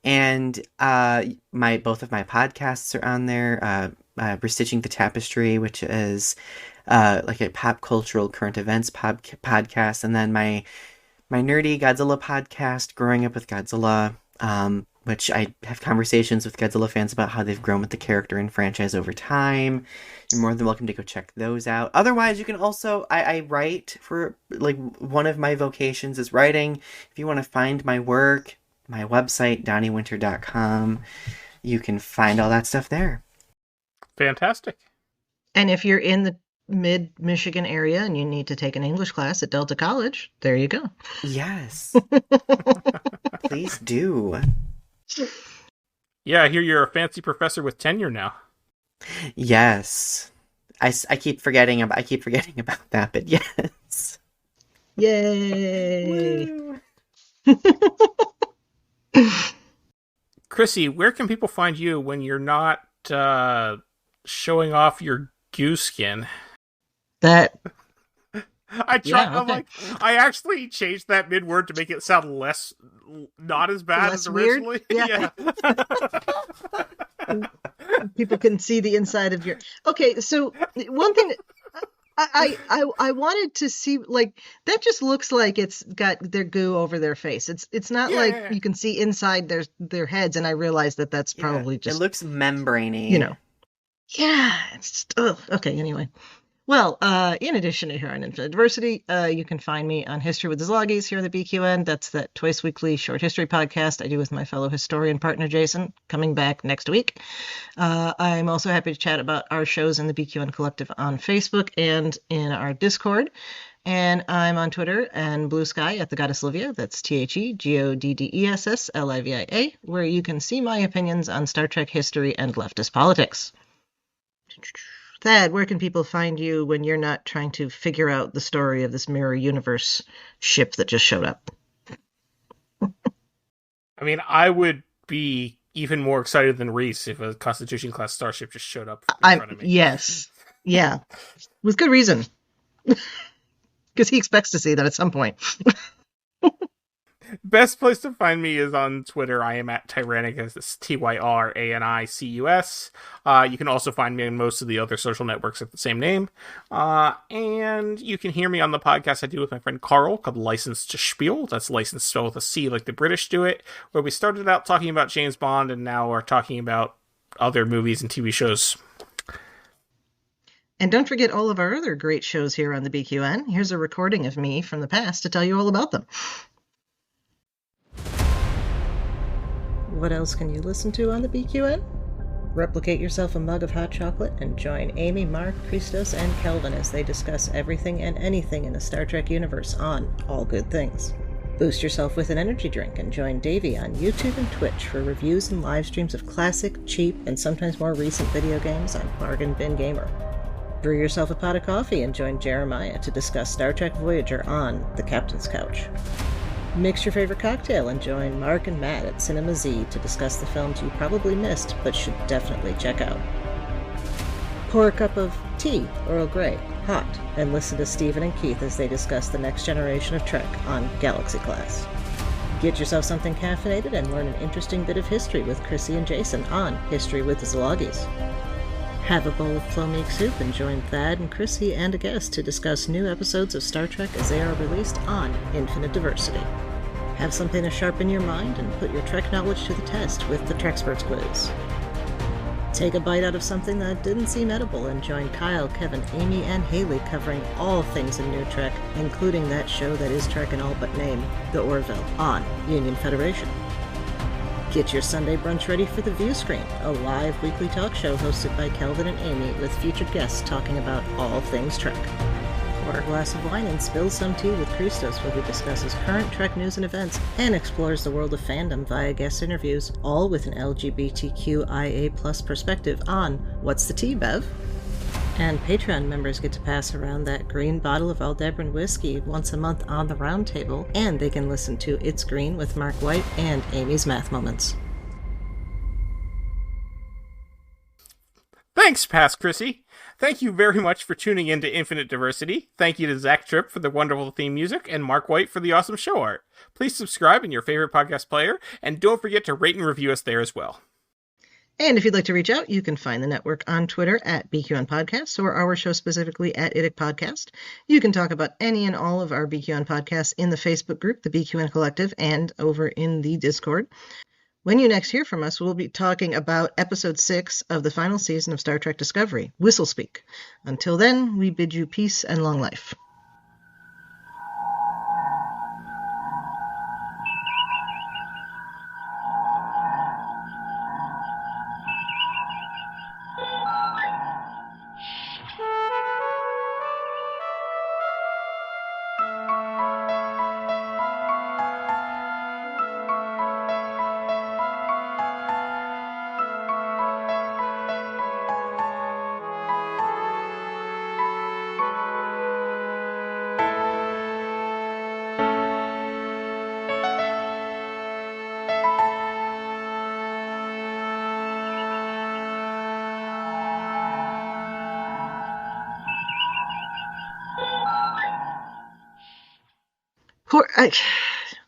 And both of my podcasts are on there. Restitching the Tapestry, which is like a pop cultural current events podcast, and then my nerdy Godzilla podcast, Growing Up with Godzilla, which I have conversations with Godzilla fans about how they've grown with the character and franchise over time. You're more than welcome to go check those out. Otherwise, you can also, I write for, like, one of my vocations is writing. If you want to find my work, my website, DonnyWinter.com, you can find all that stuff there. Fantastic. And if you're in the mid-Michigan area and you need to take an English class at Delta College, there you go. Yes. Please do. Yeah, I hear you're a fancy professor with tenure now. Yes. I keep forgetting about that, but yes. Yay! Chrissy, where can people find you when you're not showing off your goose skin? That I tried. Yeah, okay. I actually changed that mid-word to make it sound not as bad Less as weird? originally. Yeah. People can see the inside of your. Okay, so one thing I wanted to see, like, that just looks like it's got their goo over their face. It's not like Yeah. you can see inside their heads, and I realized that that's probably It just, looks membraney. Yeah, it's just, okay, anyway. Well, in addition to here on Infinite Diversity, you can find me on History with the Szilagys here at the BQN. That's that twice weekly short history podcast I do with my fellow historian partner, Jason, coming back next week. I'm also happy to chat about our shows in the BQN Collective on Facebook and in our Discord. And I'm on Twitter and Blue Sky at the Goddess Livia. That's TheGoddessLivia, where you can see my opinions on Star Trek history and leftist politics. Thad, where can people find you when you're not trying to figure out the story of this mirror universe ship that just showed up? I mean, I would be even more excited than Reese if a Constitution-class starship just showed up in front of me. Yes. Yeah. With good reason. Because he expects to see that at some point. Best place to find me is on Twitter. I am at Tyrannicus. It's Tyranicus. You can also find me on most of the other social networks at the same name. And you can hear me on the podcast I do with my friend Carl called License to Spiel. That's license spelled with a C like the British do it, where we started out talking about James Bond and now are talking about other movies and TV shows. And don't forget all of our other great shows here on the BQN. Here's a recording of me from the past to tell you all about them. What else can you listen to on the BQN? Replicate yourself a mug of hot chocolate and join Amy, Mark, Christos, and Kelvin as they discuss everything and anything in the Star Trek universe on All Good Things. Boost yourself with an energy drink and join Davey on YouTube and Twitch for reviews and live streams of classic, cheap, and sometimes more recent video games on Bargain Bin Gamer. Brew yourself a pot of coffee and join Jeremiah to discuss Star Trek Voyager on The Captain's Couch. Mix your favorite cocktail and join Mark and Matt at Cinema Z to discuss the films you probably missed but should definitely check out. Pour a cup of tea, Earl Grey, hot, and listen to Stephen and Keith as they discuss the next generation of Trek on Galaxy Class. Get yourself something caffeinated and learn an interesting bit of history with Chrissy and Jason on History with the Szilagys. Have a bowl of Flo-Meek soup and join Thad and Chrissy and a guest to discuss new episodes of Star Trek as they are released on Infinite Diversity. Have something to sharpen your mind and put your Trek knowledge to the test with the Treksperts quiz. Take a bite out of something that didn't seem edible and join Kyle, Kevin, Amy, and Haley covering all things in New Trek, including that show that is Trek in all but name, The Orville, on Union Federation. Get your Sunday brunch ready for The View Screen, a live weekly talk show hosted by Kelvin and Amy with featured guests talking about all things Trek. Pour a glass of wine and spill some tea with Christos, where he discusses current Trek news and events and explores the world of fandom via guest interviews, all with an LGBTQIA+ perspective on What's the Tea, Bev? And Patreon members get to pass around that green bottle of Aldebaran whiskey once a month on the round table, and they can listen to It's Green with Mark White and Amy's Math Moments. Thanks, Past Chrissy. Thank you very much for tuning in to Infinite Diversity. Thank you to Zach Tripp for the wonderful theme music and Mark White for the awesome show art. Please subscribe in your favorite podcast player, and don't forget to rate and review us there as well. And if you'd like to reach out, you can find the network on Twitter at BQN Podcasts or our show specifically at IDIC Podcast. You can talk about any and all of our BQN podcasts in the Facebook group, the BQN Collective, and over in the Discord. When you next hear from us, we'll be talking about Episode 6 of the final season of Star Trek Discovery, Whistlespeak. Until then, we bid you peace and long life.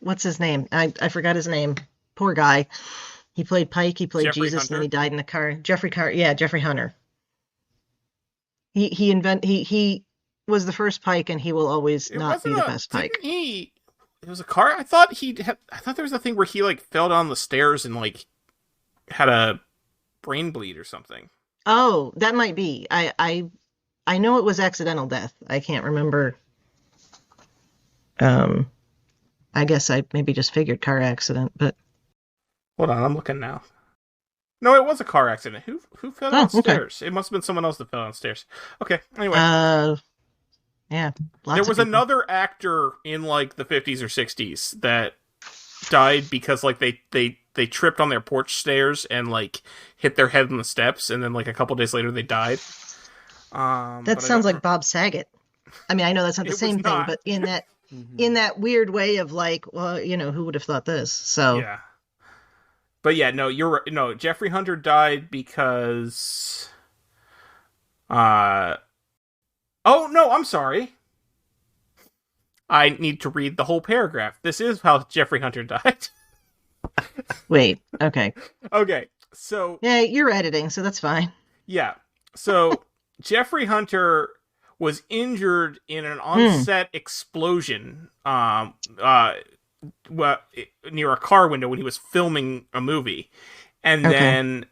What's his name? I forgot his name. Poor guy. He played Pike. He played Jeffrey Jesus, Hunter? and then he died in a car. Jeffrey Hunter. He was the first Pike, and he will always not be the best Pike. It was a car. I thought there was a thing where he like fell down the stairs and like had a brain bleed or something. Oh, that might be. I know it was accidental death. I can't remember. I guess I maybe just figured car accident, but Hold on, I'm looking now. No, it was a car accident. Who fell downstairs? Okay. It must have been someone else that fell downstairs. Okay, anyway. Yeah. There was another actor in like the 50s or 60s that died because like they tripped on their porch stairs and like hit their head on the steps, and then like a couple days later they died. That sounds like Bob Saget. I mean, I know that's not the same thing, but in that weird way of like, well, who would have thought this? So yeah. But yeah, no, you're right. No, Jeffrey Hunter died because Oh, no, I'm sorry. I need to read the whole paragraph. This is how Jeffrey Hunter died. Wait, okay. Okay, so... Yeah, you're editing, so that's fine. Yeah, so Jeffrey Hunter was injured in an on-set explosion near a car window when he was filming a movie. And then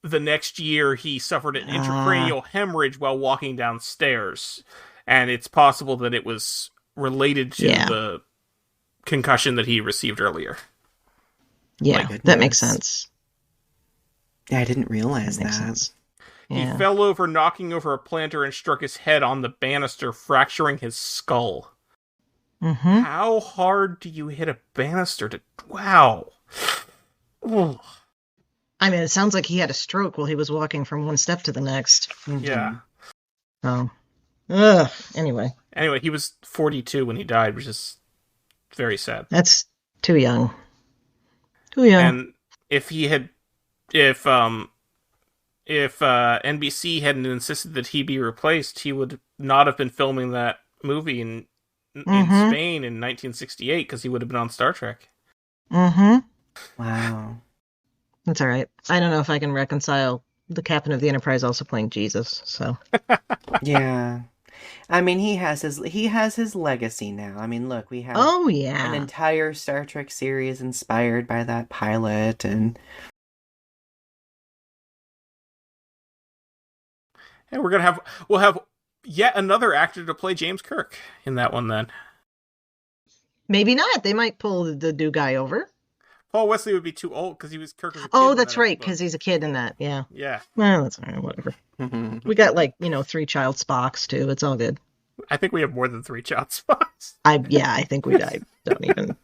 the next year, he suffered an intracranial hemorrhage while walking downstairs. And it's possible that it was related to the concussion that he received earlier. Yeah, that makes sense. Yeah, I didn't realize that. Yeah. He fell over, knocking over a planter, and struck his head on the banister, fracturing his skull. Mm-hmm. How hard do you hit a banister to... Wow. Ugh. I mean, it sounds like he had a stroke while he was walking from one step to the next. Mm-hmm. Yeah. Oh. Ugh. Anyway, he was 42 when he died, which is very sad. That's too young. Too young. And if NBC hadn't insisted that he be replaced, he would not have been filming that movie in Spain in 1968 because he would have been on Star Trek. Mm-hmm. Wow. That's all right. I don't know if I can reconcile the captain of the Enterprise also playing Jesus. So. Yeah. I mean, he has his legacy now. I mean, look, we have an entire Star Trek series inspired by that pilot, and we'll have yet another actor to play James Kirk in that one then. Maybe not. They might pull the new guy over. Paul Wesley would be too old because he was Kirk as a kid. Oh, that's right, because he's a kid in that. Yeah. Yeah. Well, that's all right. Whatever. We got 3 child Spocks too. It's all good. I think we have more than 3 child Spocks. I think we died. Don't even.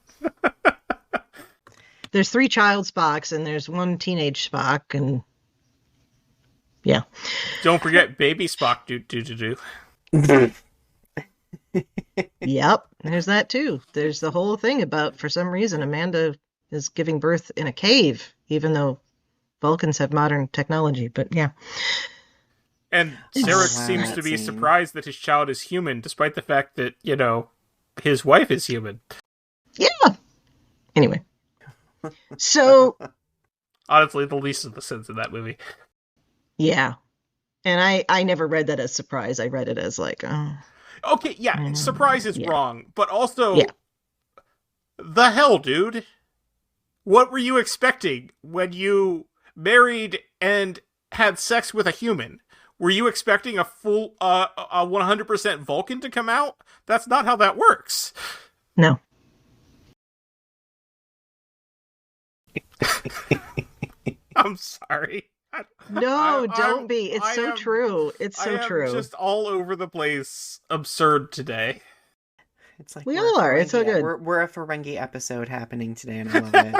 There's 3 child Spocks and there's 1 teenage Spock, and yeah. Don't forget baby Spock. Do. Yep. There's that too. There's the whole thing about, for some reason, Amanda is giving birth in a cave, even though Vulcans have modern technology. But yeah. And Sarek seems to be surprised that his child is human, despite the fact that, his wife is human. Yeah. Anyway. So. Honestly, the least of the sins in that movie. Yeah. And I never read that as surprise. I read it as like, oh. Okay, yeah, surprise is wrong. But also, the hell, dude? What were you expecting when you married and had sex with a human? Were you expecting a full, 100% Vulcan to come out? That's not how that works. No. I'm sorry. No, don't be. It's so true. It's so true. Just all over the place, absurd today. It's like we all are. It's so good. We're a Ferengi episode happening today, and I love it.